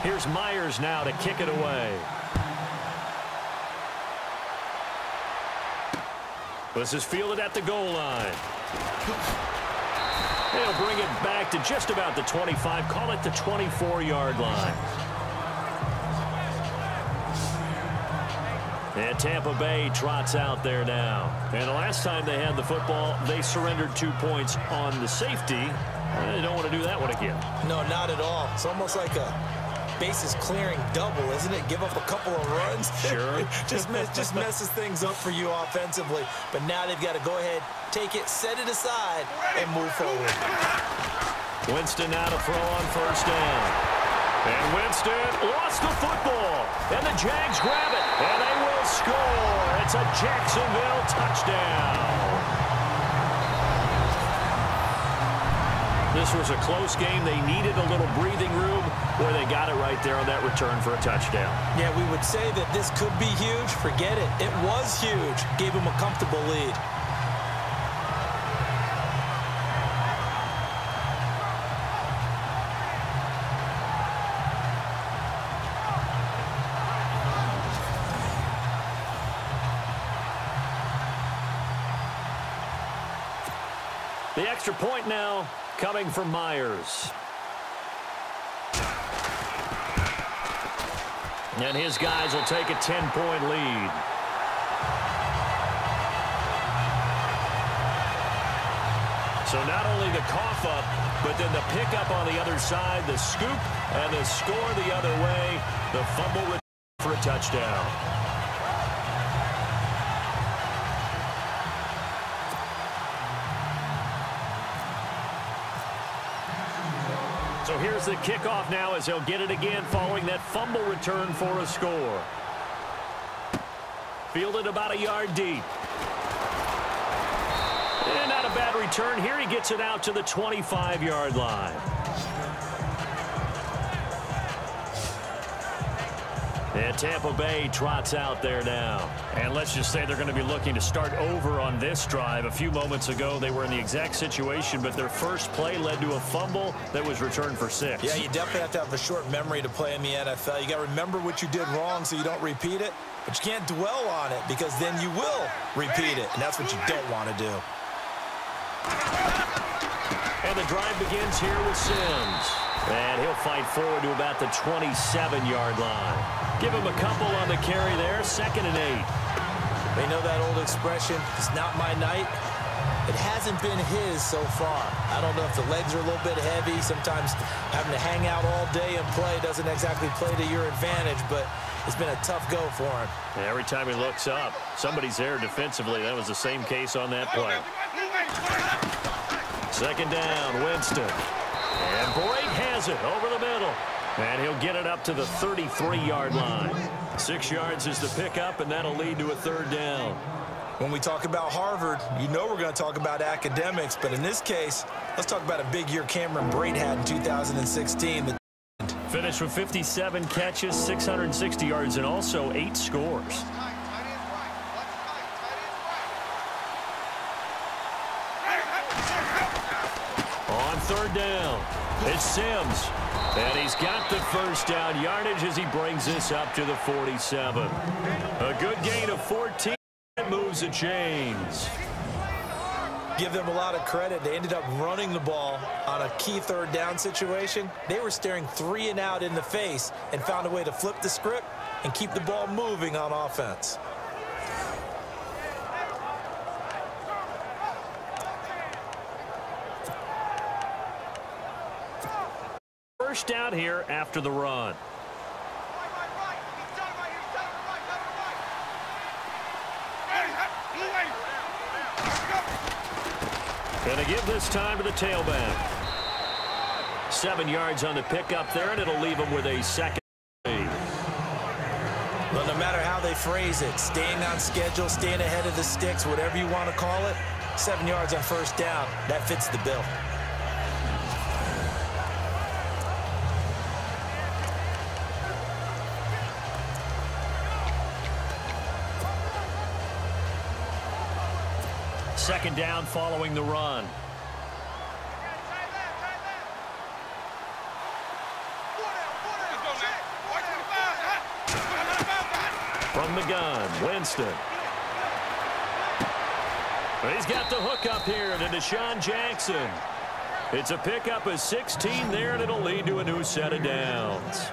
Here's Myers now to kick it away. This is fielded at the goal line. They'll bring it back to just about the 25. Call it the 24-yard line. And Tampa Bay trots out there now. And the last time they had the football, they surrendered 2 points on the safety. They don't want to do that one again. No, not at all. It's almost like a bases clearing double, isn't it? Give up a couple of runs. Sure. just messes things up for you offensively. But now they've got to go ahead, take it, set it aside, and move forward. Winston now to throw on first down. And Winston lost the football. And the Jags grab it. And they will score. It's a Jacksonville touchdown. This was a close game. They needed a little breathing room, where they got it right there on that return for a touchdown. Yeah, we would say that this could be huge. Forget it. It was huge. Gave them a comfortable lead. The extra point now coming from Myers. And his guys will take a 10-point lead. So not only the cough up, but then the pickup on the other side, the scoop, and the score the other way. The fumble return for a touchdown. So here's the kickoff now as he'll get it again following that fumble return for a score. Fielded about a yard deep. And not a bad return here. He gets it out to the 25-yard line. And Tampa Bay trots out there now. And let's just say they're going to be looking to start over on this drive. A few moments ago, they were in the exact situation, but their first play led to a fumble that was returned for 6. Yeah, you definitely have to have a short memory to play in the NFL. You got to remember what you did wrong so you don't repeat it, but you can't dwell on it because then you will repeat it, and that's what you don't want to do. And the drive begins here with Sims. And he'll fight forward to about the 27-yard line. Give him a couple on the carry there, 2nd and 8. They know that old expression, it's not my night. It hasn't been his so far. I don't know if the legs are a little bit heavy. Sometimes having to hang out all day and play doesn't exactly play to your advantage, but it's been a tough go for him. And every time he looks up, somebody's there defensively. That was the same case on that play. 2nd down, Winston. And Brake has it over the middle. And he'll get it up to the 33-yard line. 6 yards is the pickup, and that'll lead to a 3rd down. When we talk about Harvard, you know we're going to talk about academics, but in this case, let's talk about a big year Cameron Brate had in 2016. Finished with 57 catches, 660 yards, and also 8 scores. On 3rd down, it's Sims. And he's got the first down yardage as he brings this up to the 47. A good gain of 14. Moves the chains. Give them a lot of credit. They ended up running the ball on a key 3rd down situation. They were staring 3 and out in the face and found a way to flip the script and keep the ball moving on offense. First down here after the run. Gonna give this time to the tailback. 7 yards on the pickup there, and it'll leave him with a 2nd lead. Well, no matter how they phrase it, staying on schedule, staying ahead of the sticks, whatever you want to call it, 7 yards on first down, that fits the bill. Second down following the run. From the gun, Winston. He's got the hook up here to Deshaun Jackson. It's a pickup of 16 there, and it'll lead to a new set of downs.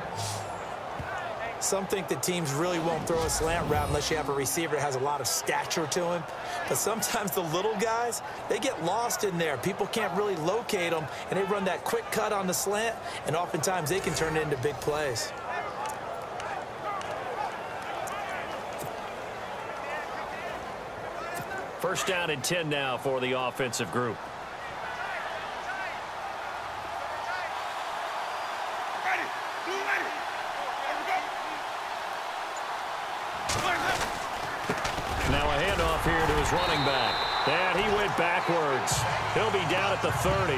Some think that teams really won't throw a slant route unless you have a receiver that has a lot of stature to him. But sometimes the little guys, they get lost in there. People can't really locate them, and they run that quick cut on the slant, and oftentimes they can turn it into big plays. First down and 10 now for the offensive group. Now a handoff here to his running back. And he went backwards. He'll be down at the 30.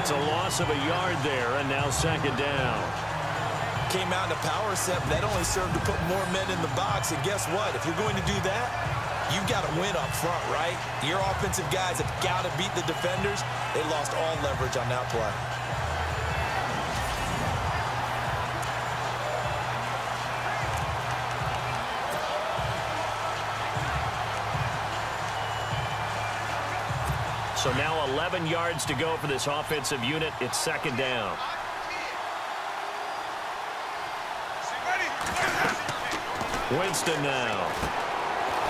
It's a loss of a yard there, and now 2nd down. Came out in a power set, but that only served to put more men in the box. And guess what? If you're going to do that, you've got to win up front, right? Your offensive guys have got to beat the defenders. They lost all leverage on that play. So now 11 yards to go for this offensive unit. It's second down. Winston now.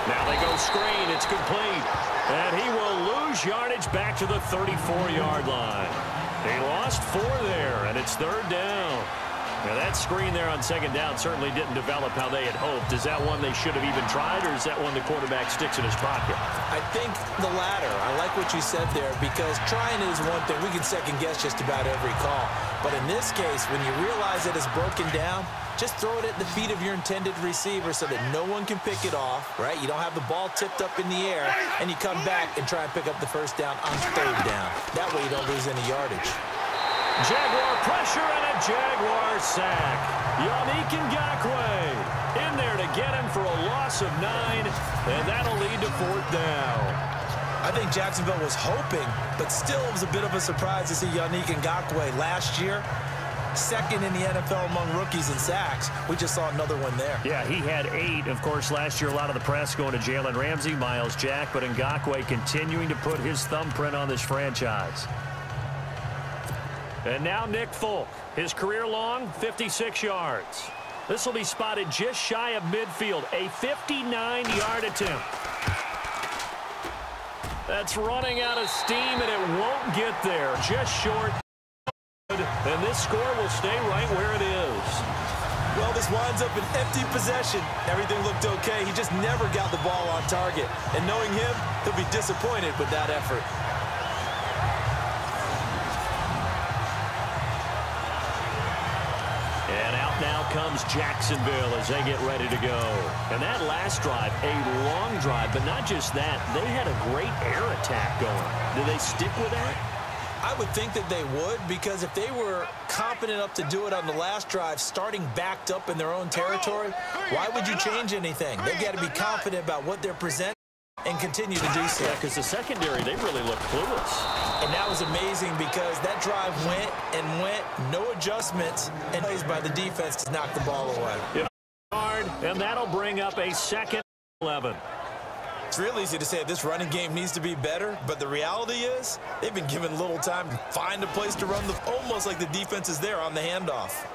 Now they go screen. It's complete. And he will lose yardage back to the 34-yard line. He lost 4 there, and it's third down. Now that screen there on second down certainly didn't develop how they had hoped. Is that one they should have even tried, or is that one the quarterback sticks in his pocket? I think the latter. I like what you said there, because trying it is one thing. We can second guess just about every call. But in this case, when you realize it is broken down, just throw it at the feet of your intended receiver so that no one can pick it off, right? You don't have the ball tipped up in the air, and you come back and try and pick up the first down on third down. That way you don't lose any yardage. Jaguar pressure and a Jaguar sack. Yannick Ngakoue in there to get him for a loss of 9, and that'll lead to fourth down. I think Jacksonville was hoping, but still it was a bit of a surprise to see Yannick Ngakoue last year. Second in the NFL among rookies in sacks. We just saw another one there. Yeah, he had 8. Of course, last year a lot of the press going to Jalen Ramsey, Myles Jack, but Ngakoue continuing to put his thumbprint on this franchise. And now Nick Folk, his career long, 56 yards. This will be spotted just shy of midfield, a 59-yard attempt. That's running out of steam, and it won't get there. Just short. And this score will stay right where it is. Well, this winds up an empty possession. Everything looked okay. He just never got the ball on target. And knowing him, he'll be disappointed with that effort. And out now comes Jacksonville as they get ready to go. And that last drive, a long drive, but not just that. They had a great air attack going. Do they stick with that? I would think that they would, because if they were confident enough to do it on the last drive, starting backed up in their own territory, why would you change anything? They've got to be confident about what they're presenting and continue to do so. Yeah, because the secondary, they really looked clueless. And that was amazing, because that drive went and went, no adjustments, and plays by the defense to knock the ball away. Yep. And that'll bring up a second 11. It's real easy to say this running game needs to be better, but the reality is they've been given little time to find a place to run, almost like the defense is there on the handoff.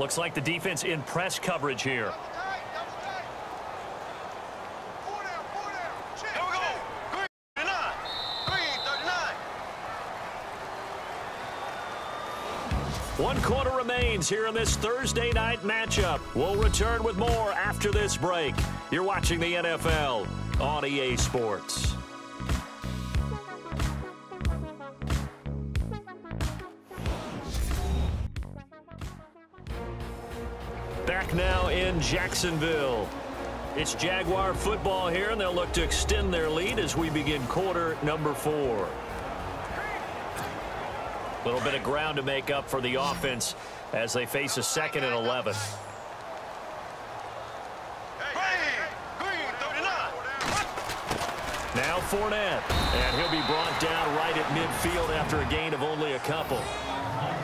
Looks like the defense in press coverage here. One quarter remains here in this Thursday night matchup. We'll return with more after this break. You're watching the NFL on EA Sports. Back now in Jacksonville. It's Jaguar football here, and they'll look to extend their lead as we begin quarter number 4. A little bit of ground to make up for the offense as they face a 2nd and 11. Now Fournette, and he'll be brought down right at midfield after a gain of only a couple.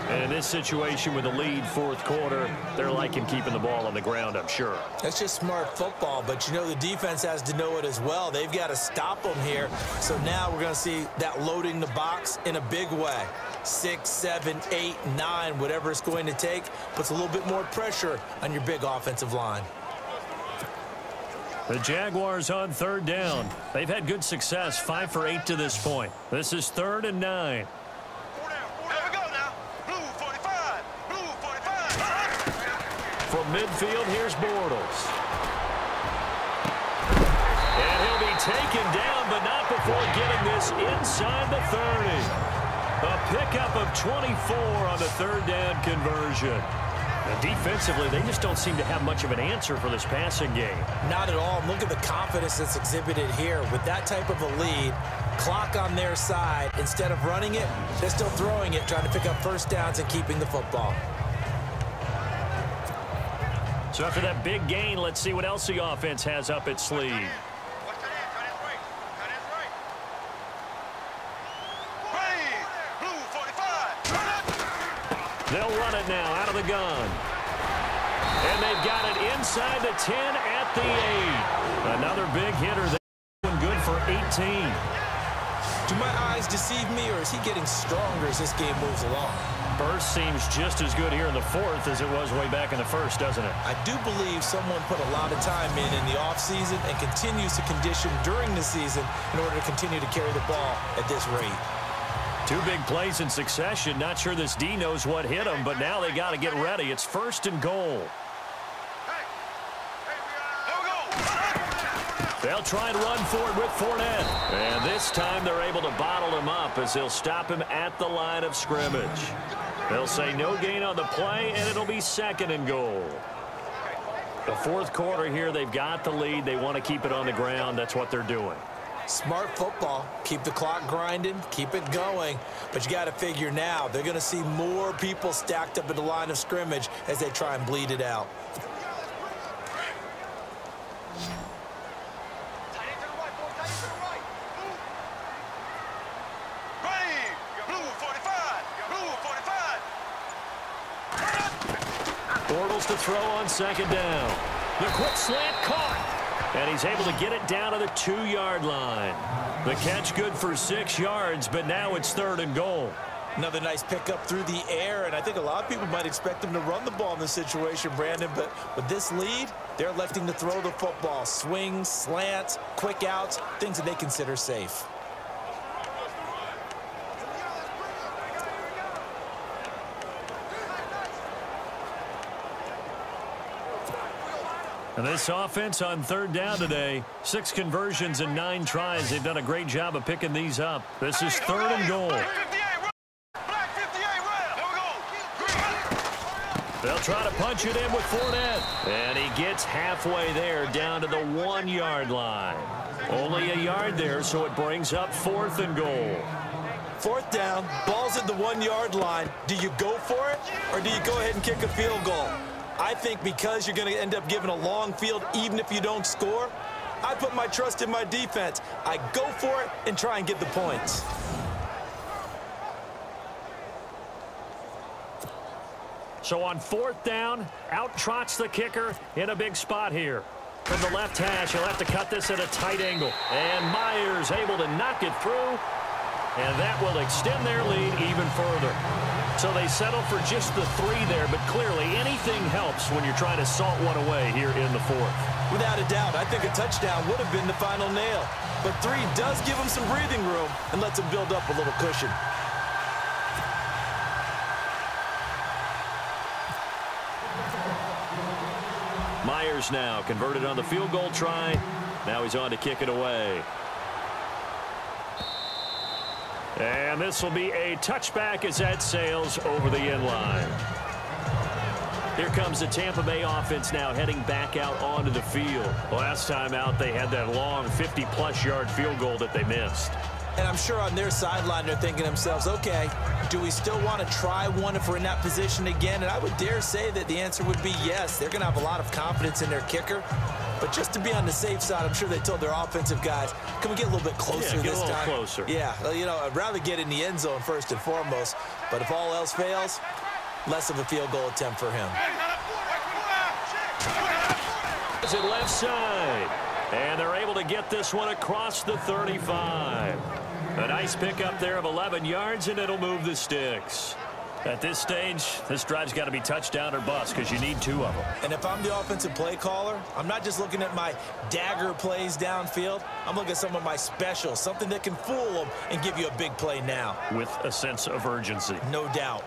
And in this situation with the lead fourth quarter, they're liking keeping the ball on the ground, I'm sure. That's just smart football, but you know the defense has to know it as well. They've got to stop them here. So now we're going to see that loading the box in a big way. 6, 7, 8, 9, whatever it's going to take, puts a little bit more pressure on your big offensive line. The Jaguars on third down. They've had good success, 5 for 8 to this point. This is 3rd and 9. From midfield, here's Bortles. And he'll be taken down, but not before getting this inside the 30. A pickup of 24 on the third down conversion. And defensively, they just don't seem to have much of an answer for this passing game. Not at all. Look at the confidence that's exhibited here. With that type of a lead, clock on their side, instead of running it, they're still throwing it, trying to pick up first downs and keeping the football. So after that big gain, let's see what else the offense has up its sleeve. They'll run it now out of the gun. And they've got it inside the 10 at the 8. Another big hitter. They're doing good for 18. Do my eyes deceive me, or is he getting stronger as this game moves along? Burst seems just as good here in the fourth as it was way back in the first, doesn't it? I do believe someone put a lot of time in the offseason and continues to condition during the season in order to continue to carry the ball at this rate. 2 big plays in succession. Not sure this D knows what hit him, but now they got to get ready. It's 1st and goal. They'll try and run for it with Fournette. And this time they're able to bottle him up as they'll stop him at the line of scrimmage. They'll say no gain on the play, and it'll be 2nd and goal. The fourth quarter here, they've got the lead. They want to keep it on the ground. That's what they're doing. Smart football. Keep the clock grinding. Keep it going. But you got to figure now they're going to see more people stacked up at the line of scrimmage as they try and bleed it out. Bortles to throw on 2nd down. The quick slant caught. And he's able to get it down to the 2-yard line. The catch good for 6 yards, but now it's 3rd and goal. Another nice pickup through the air, and I think a lot of people might expect him to run the ball in this situation, Brandon, but with this lead, they're electing to throw the football. Swings, slants, quick outs, things that they consider safe. And this offense on 3rd down today, 6 conversions and 9 tries. They've done a great job of picking these up. This is 3rd and goal. They'll try to punch it in with Fournette. And he gets halfway there down to the 1-yard line. Only a yard there, so it brings up 4th and goal. 4th down, ball's at the 1-yard line. Do you go for it, or do you go ahead and kick a field goal? I think because you're going to end up giving a long field even if you don't score, I put my trust in my defense. I go for it and try and get the points. So on 4th down, out trots the kicker in a big spot here. From the left hash, he'll have to cut this at a tight angle. And Myers able to knock it through. And that will extend their lead even further. So they settle for just the 3 there, but clearly anything helps when you're trying to salt one away here in the 4th. Without a doubt, I think a touchdown would have been the final nail. But 3 does give them some breathing room and lets them build up a little cushion. Myers now converted on the field goal try. Now he's on to kick it away. And this will be a touchback as that sails over the end line. Here comes the Tampa Bay offense now heading back out onto the field. Last time out, they had that long 50-plus yard field goal that they missed. And I'm sure on their sideline they're thinking to themselves, okay, do we still want to try one if we're in that position again? And I would dare say that the answer would be yes. They're going to have a lot of confidence in their kicker. But just to be on the safe side, I'm sure they told their offensive guys, can we get a little bit closer this time? Get a little closer. Yeah, you know, I'd rather get in the end zone first and foremost. But if all else fails, less of a field goal attempt for him. Is it left side? And they're able to get this one across the 35. A nice pickup there of 11 yards, and it'll move the sticks. At this stage, this drive's got to be touchdown or bust because you need 2 of them. And if I'm the offensive play caller, I'm not just looking at my dagger plays downfield. I'm looking at some of my specials, something that can fool them and give you a big play now. With a sense of urgency. No doubt.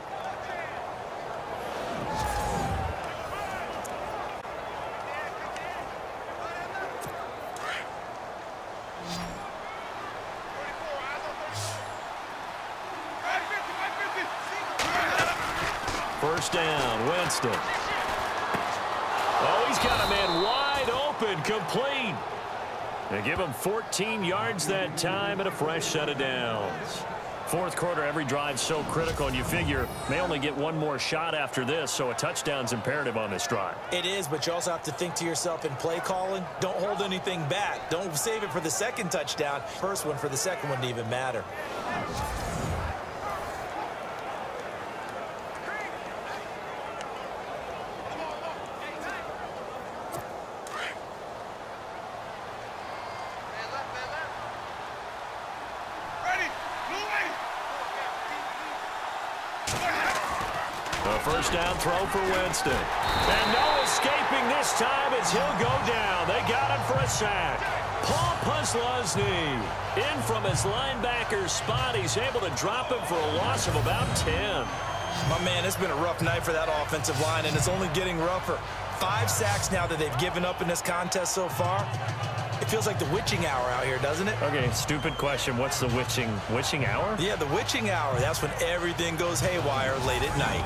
First down, Winston. Oh, he's got a man wide open, complete. They give him 14 yards that time and a fresh set of downs. Fourth quarter, every drive's so critical, and you figure they only get one more shot after this, so a touchdown's imperative on this drive. It is, but you also have to think to yourself in play calling, don't hold anything back. Don't save it for the second touchdown. First one for the second one to even matter. A first down throw for Winston. And no escaping this time as he'll go down. They got him for a sack. Paul Puslosny in from his linebacker spot. He's able to drop him for a loss of about 10. My man, it's been a rough night for that offensive line, and it's only getting rougher. 5 sacks now that they've given up in this contest so far. It feels like the witching hour out here, doesn't it? Okay, stupid question. What's the witching hour? Yeah, the witching hour. That's when everything goes haywire late at night.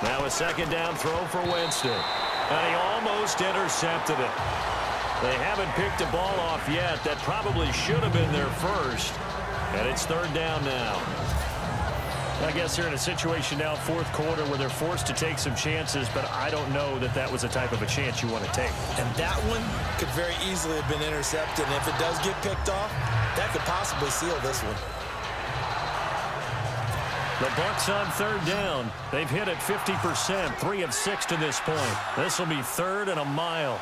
Now a second down throw for Winston. And he almost intercepted it. They haven't picked a ball off yet. That probably should have been their first. And it's third down now. I guess they're in a situation now, fourth quarter, where they're forced to take some chances, but I don't know that that was the type of a chance you want to take. And that one could very easily have been intercepted. And if it does get picked off, that could possibly seal this one. The Bucs on third down. They've hit it 50%, 3 of 6 to this point. This will be third and a mile.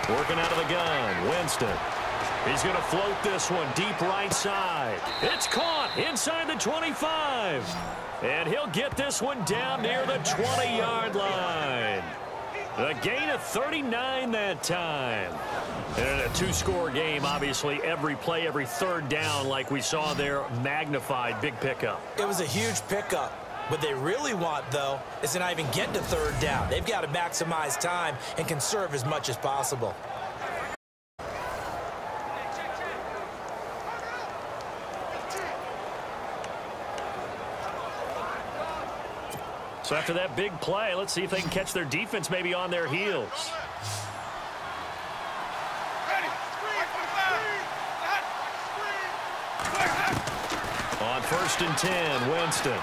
Working out of the gun, Winston. He's going to float this one deep right side. It's caught inside the 25. And he'll get this one down near the 20-yard line. A gain of 39 that time. And in a 2-score game, obviously, every play, every third down, like we saw there, magnified, big pickup. It was a huge pickup. What they really want, though, is to not even get to third down. They've got to maximize time and conserve as much as possible. So after that big play, let's see if they can catch their defense maybe on their heels. On 1st and 10, Winston.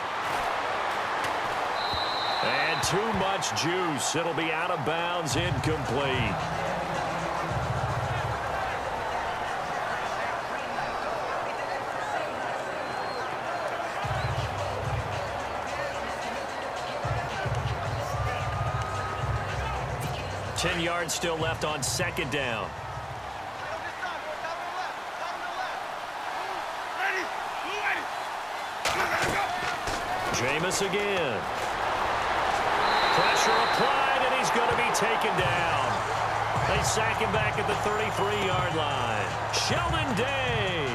And too much juice. It'll be out of bounds, incomplete. Ten yards still left on second down. Jameis again. Pressure applied, and he's going to be taken down. They sack him back at the 33-yard line. Sheldon Day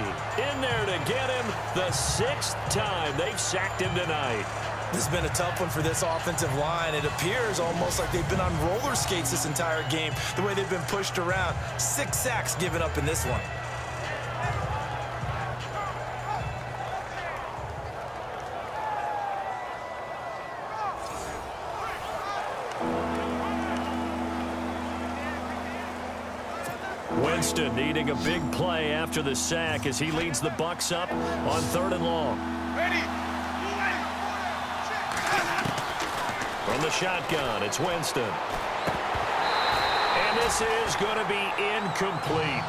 in there to get him the 6th time they've sacked him tonight. This has been a tough one for this offensive line. It appears almost like they've been on roller skates this entire game, the way they've been pushed around. 6 sacks given up in this one. Winston needing a big play after the sack as he leads the Bucs up on 3rd and long. From the shotgun, it's Winston. And this is going to be incomplete.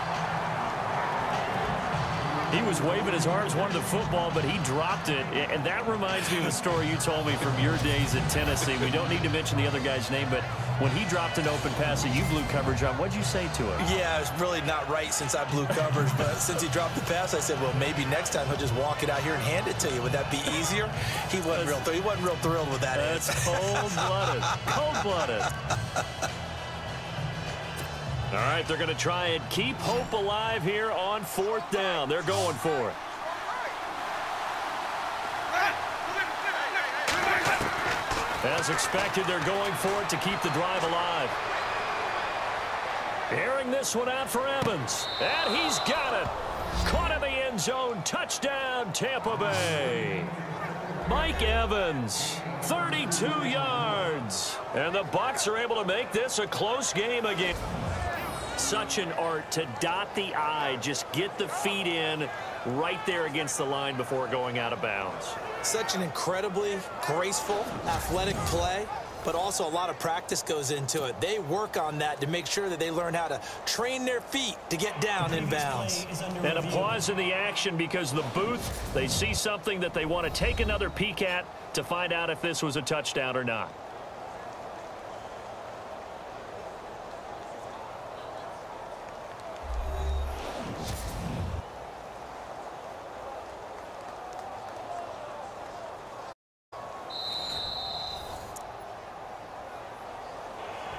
He was waving his arms, wanted the football, but he dropped it. And that reminds me of the story you told me from your days at Tennessee. We don't need to mention the other guy's name, but when he dropped an open pass that you blew coverage on, what'd you say to him? Yeah, it's really not right since I blew coverage, but since he dropped the pass, I said, well, maybe next time he'll just walk it out here and hand it to you. Would that be easier? He wasn't real thrilled with that. That's cold-blooded. Cold-blooded. All right, they're going to try and keep hope alive here on 4th down. They're going for it. As expected, they're going for it to keep the drive alive. Airing this one out for Evans. And he's got it. Caught in the end zone. Touchdown, Tampa Bay. Mike Evans, 32 yards. And the Bucs are able to make this a close game again. Such an art to dot the I, just get the feet in right there against the line before going out of bounds. Such an incredibly graceful, athletic play. but also a lot of practice goes into it. They work on that to make sure that they learn how to train their feet to get down in bounds. And a pause in the action because the booth, they see something that they want to take another peek at to find out if this was a touchdown or not.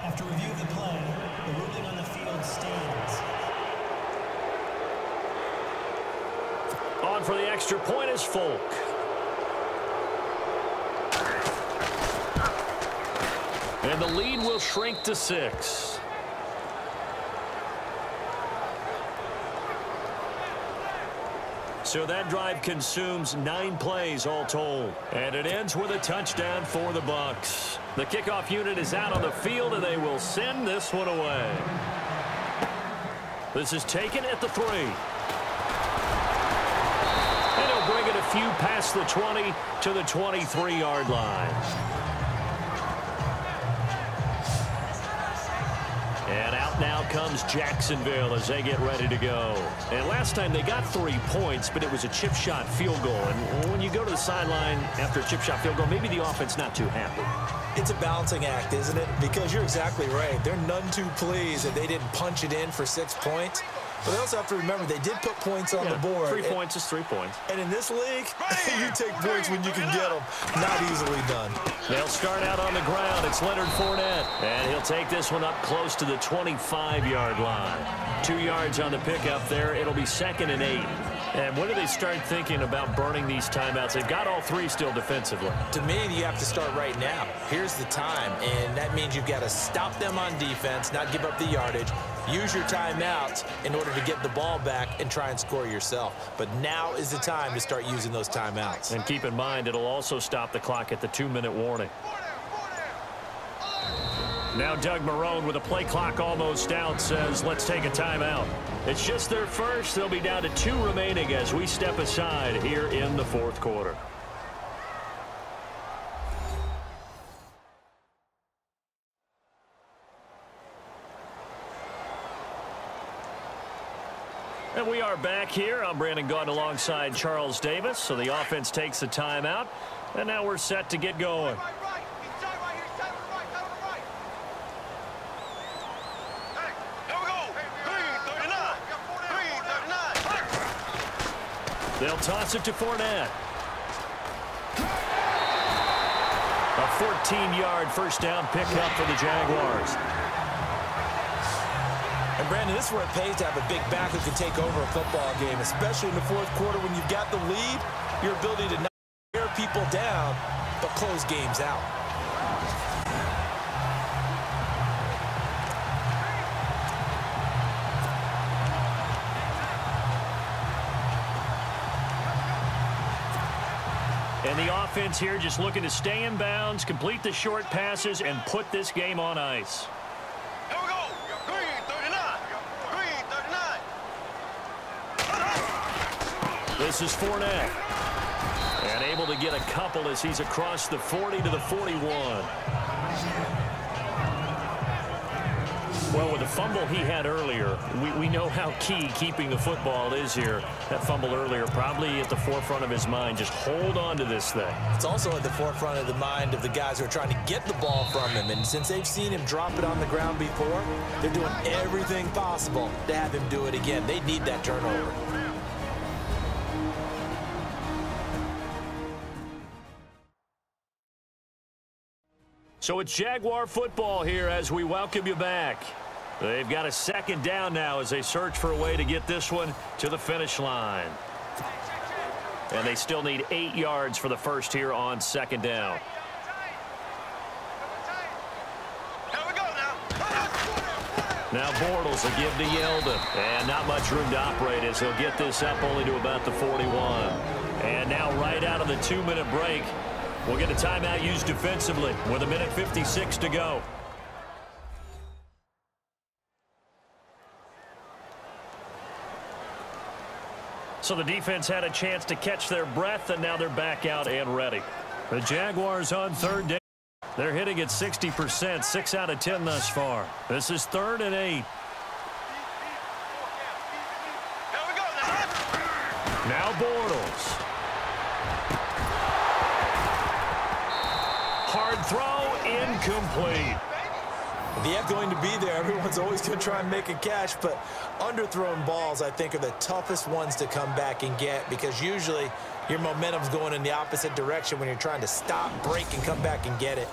After review of the play, the ruling on the field stands. On for the extra point is Folk. And the lead will shrink to 6. So that drive consumes 9 plays all told. And it ends with a touchdown for the Bucs. The kickoff unit is out on the field, and they will send this one away. This is taken at the 3. And he'll bring it a few past the 20 to the 23-yard line. And out now comes Jacksonville as they get ready to go. And last time they got 3 points, but it was a chip shot field goal. And when you go to the sideline after a chip shot field goal, maybe the offense not too happy. It's a balancing act, isn't it? Because you're exactly right. They're none too pleased that they didn't punch it in for 6 points. But they also have to remember they did put points on the board. 3 points is 3 points. And in this league, you take points when you can get them. Not easily done. They'll start out on the ground. It's Leonard Fournette. And he'll take this one up close to the 25-yard line. 2 yards on the pickup there. It'll be 2nd and 8. And when do they start thinking about burning these timeouts? They've got all 3 still defensively. To me, you have to start right now. Here's the time. And that means you've got to stop them on defense, not give up the yardage. Use your timeouts in order to get the ball back and try and score yourself. But now is the time to start using those timeouts. And keep in mind, it'll also stop the clock at the 2-minute warning. Now Doug Marrone with a play clock almost out says, let's take a timeout. It's just their first. They'll be down to 2 remaining as we step aside here in the 4th quarter. And we are back here. I'm Brandon Gaudin alongside Charles Davis. So the offense takes the timeout. And now we're set to get going. They'll toss it to Fournette. A 14-yard first down pickup for the Jaguars. And, Brandon, this is where it pays to have a big back who can take over a football game, especially in the 4th quarter when you've got the lead, your ability to not wear people down but close games out. And the offense here just looking to stay in bounds, complete the short passes, and put this game on ice. Here we go. Green 39. Green 39. This is Fournette. And able to get a couple as he's across the 40 to the 41. Well, with the fumble he had earlier, we know how key keeping the football is here. That fumble earlier probably at the forefront of his mind. Just hold on to this thing. It's also at the forefront of the mind of the guys who are trying to get the ball from him. And since they've seen him drop it on the ground before, they're doing everything possible to have him do it again. They need that turnover. So it's Jaguar football here as we welcome you back. They've got a 2nd down now as they search for a way to get this one to the finish line. And they still need 8 yards for the first here on 2nd down. Now Bortles will give to Yeldon. And not much room to operate as he'll get this up only to about the 41. And now right out of the 2-minute break, we'll get a timeout used defensively with 1:56 to go. So the defense had a chance to catch their breath, and now they're back out and ready. The Jaguars on 3rd down. They're hitting at 60%, 6 out of 10 thus far. This is 3rd and 8. Now Bortles. Hard throw, incomplete. The F going to be there. Everyone's always going to try and make a catch, but underthrown balls, I think, are the toughest ones to come back and get because usually your momentum's going in the opposite direction when you're trying to stop, break, and come back and get it.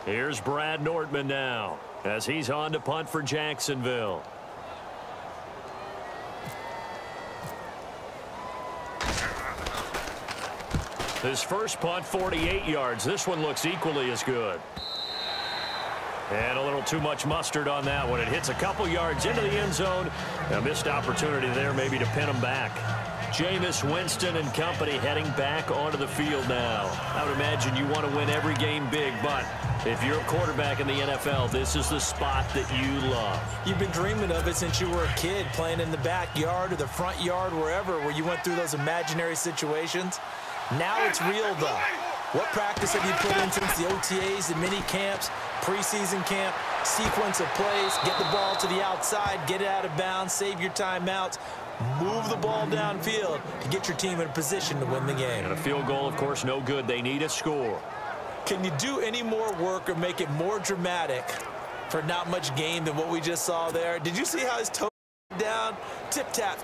Here's Brad Nordman now as he's on to punt for Jacksonville. His first punt, 48 yards. This one looks equally as good. And a little too much mustard on that one. It hits a couple yards into the end zone. A missed opportunity there maybe to pin him back. Jameis Winston and company heading back onto the field now. I would imagine you want to win every game big, but if you're a quarterback in the NFL, this is the spot that you love. You've been dreaming of it since you were a kid, playing in the backyard or the front yard, wherever, where you went through those imaginary situations. Now it's real, though. What practice have you put in since the OTAs, the mini camps, preseason camp, sequence of plays, get the ball to the outside, get it out of bounds, save your timeouts, move the ball downfield to get your team in a position to win the game. And a field goal, of course, no good. They need a score. Can you do any more work or make it more dramatic for not much gain than what we just saw there? Did you see how his toe down? Tip-tap,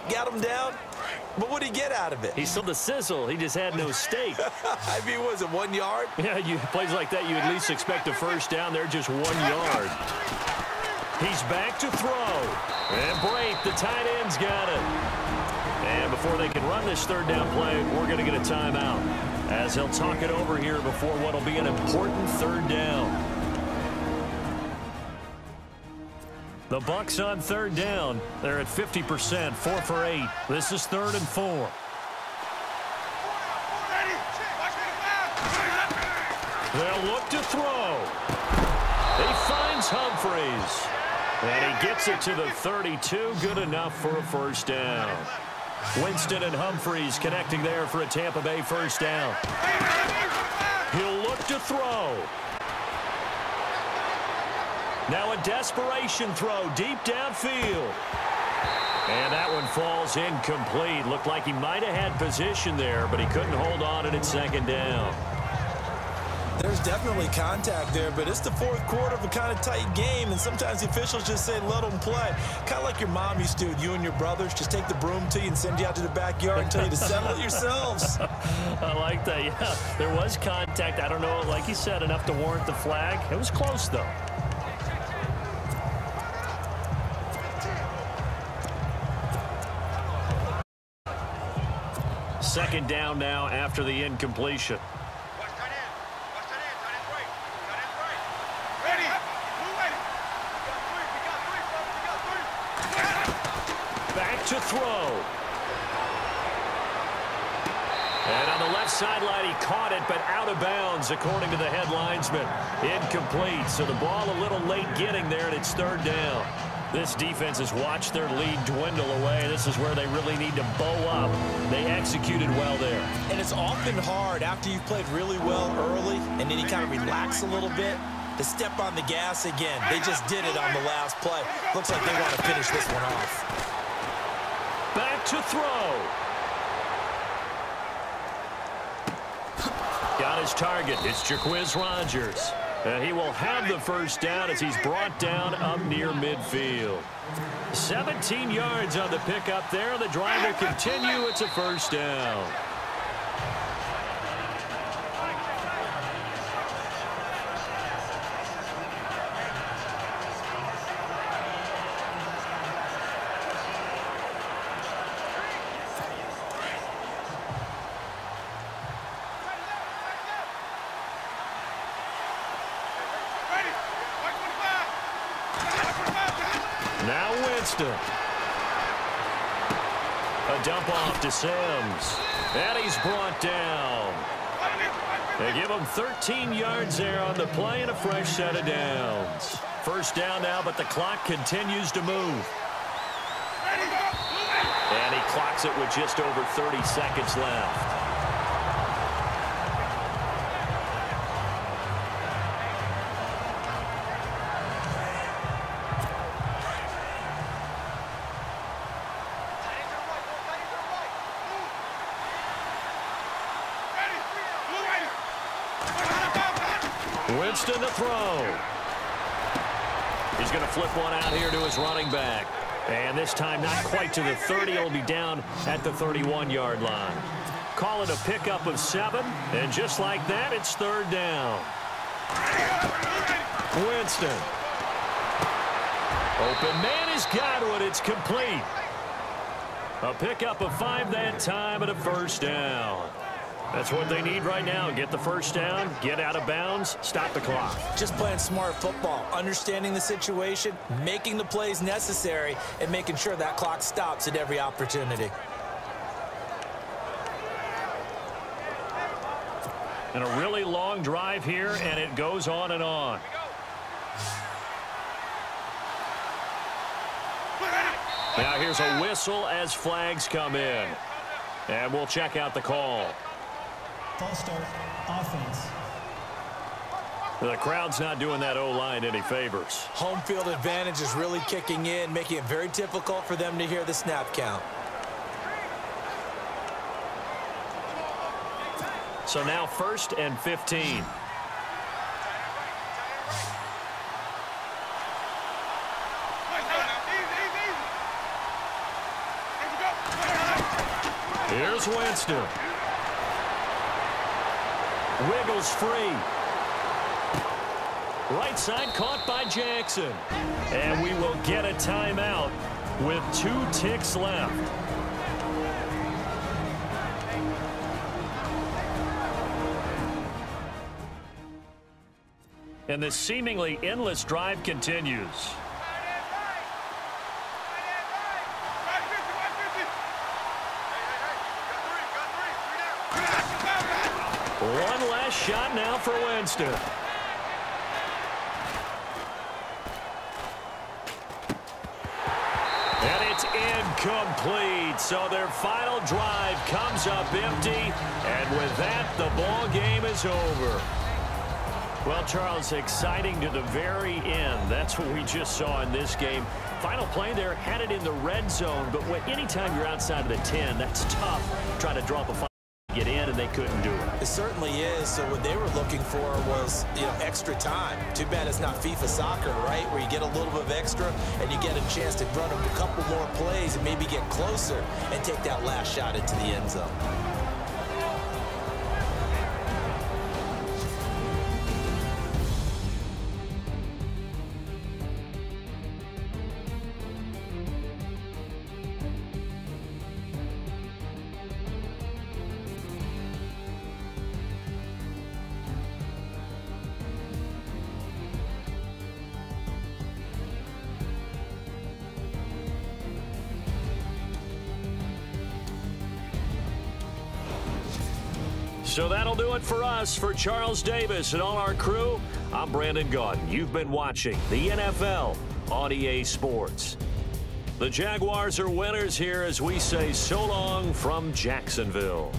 got him down. But what did he get out of it? He saw the sizzle. He just had no steak. I mean, was it 1 yard? Yeah, plays like that, you at least expect a first down. They're just 1 yard. He's back to throw. And Brate, the tight end's got it. And before they can run this third down play, we're going to get a timeout, as they'll talk it over here before what will be an important third down. The Bucs on third down. They're at 50%, 4 for 8. This is 3rd and 4. They'll look to throw. He finds Humphries. And he gets it to the 32. Good enough for a first down. Winston and Humphries connecting there for a Tampa Bay first down. He'll look to throw. Now a desperation throw deep downfield. And that one falls incomplete. Looked like he might have had position there, but he couldn't hold on to it at second down. There's definitely contact there, but it's the fourth quarter of a kind of tight game, and sometimes the officials just say, let them play. Kind of like your mom used to with you and your brothers. Just take the broom to you and send you out to the backyard and tell you to settle it yourselves. I like that, yeah. There was contact. I don't know, like you said, enough to warrant the flag. It was close, though. Second down now after the incompletion. Back to throw. And on the left sideline, he caught it, but out of bounds, according to the head linesman. Incomplete, so the ball a little late getting there, and it's third down. This defense has watched their lead dwindle away. This is where they really need to bow up. They executed well there. And it's often hard after you've played really well early and then you kind of relax a little bit to step on the gas again. They just did it on the last play. Looks like they want to finish this one off. Back to throw. Got his target. It's Jaquiz Rodgers. He will have the first down as he's brought down up near midfield. 17 yards on the pickup there. The drive will continue. It's a first down. Now Winston. A dump off to Sims. And he's brought down. They give him 13 yards there on the play and a fresh set of downs. First down now, but the clock continues to move. And he clocks it with just over 30 seconds left. Winston to throw. He's going to flip one out here to his running back. And this time not quite to the 30. It'll be down at the 31-yard line. Call it a pickup of 7. And just like that, it's third down. Winston. Open man has got one. It's complete. A pickup of 5 that time and a first down. That's what they need right now. Get the first down, get out of bounds, stop the clock. Just playing smart football, understanding the situation, making the plays necessary, and making sure that clock stops at every opportunity. And a really long drive here, and it goes on and on. Now here's a whistle as flags come in. And we'll check out the call. False start, offense. The crowd's not doing that O-line any favors. Home field advantage is really kicking in, making it very difficult for them to hear the snap count. So now 1st and 15. Here's Winston. Wiggles free. Right side caught by Jackson. And we will get a timeout with 2 ticks left. And this seemingly endless drive continues. One last shot now for Winston. And it's incomplete. So their final drive comes up empty. And with that, the ball game is over. Well, Charles, exciting to the very end. That's what we just saw in this game. Final play there, had it in the red zone. But anytime you're outside of the 10, that's tough. Trying to drop a final. Get in, and they couldn't do it. It certainly is. So what they were looking for was, extra time. Too bad it's not FIFA soccer, right, where you get a little bit of extra and you get a chance to run a couple more plays and maybe get closer and take that last shot into the end zone. So that'll do it for us. For Charles Davis and all our crew, I'm Brandon Gaudin. You've been watching the NFL on EA Sports. The Jaguars are winners here as we say so long from Jacksonville.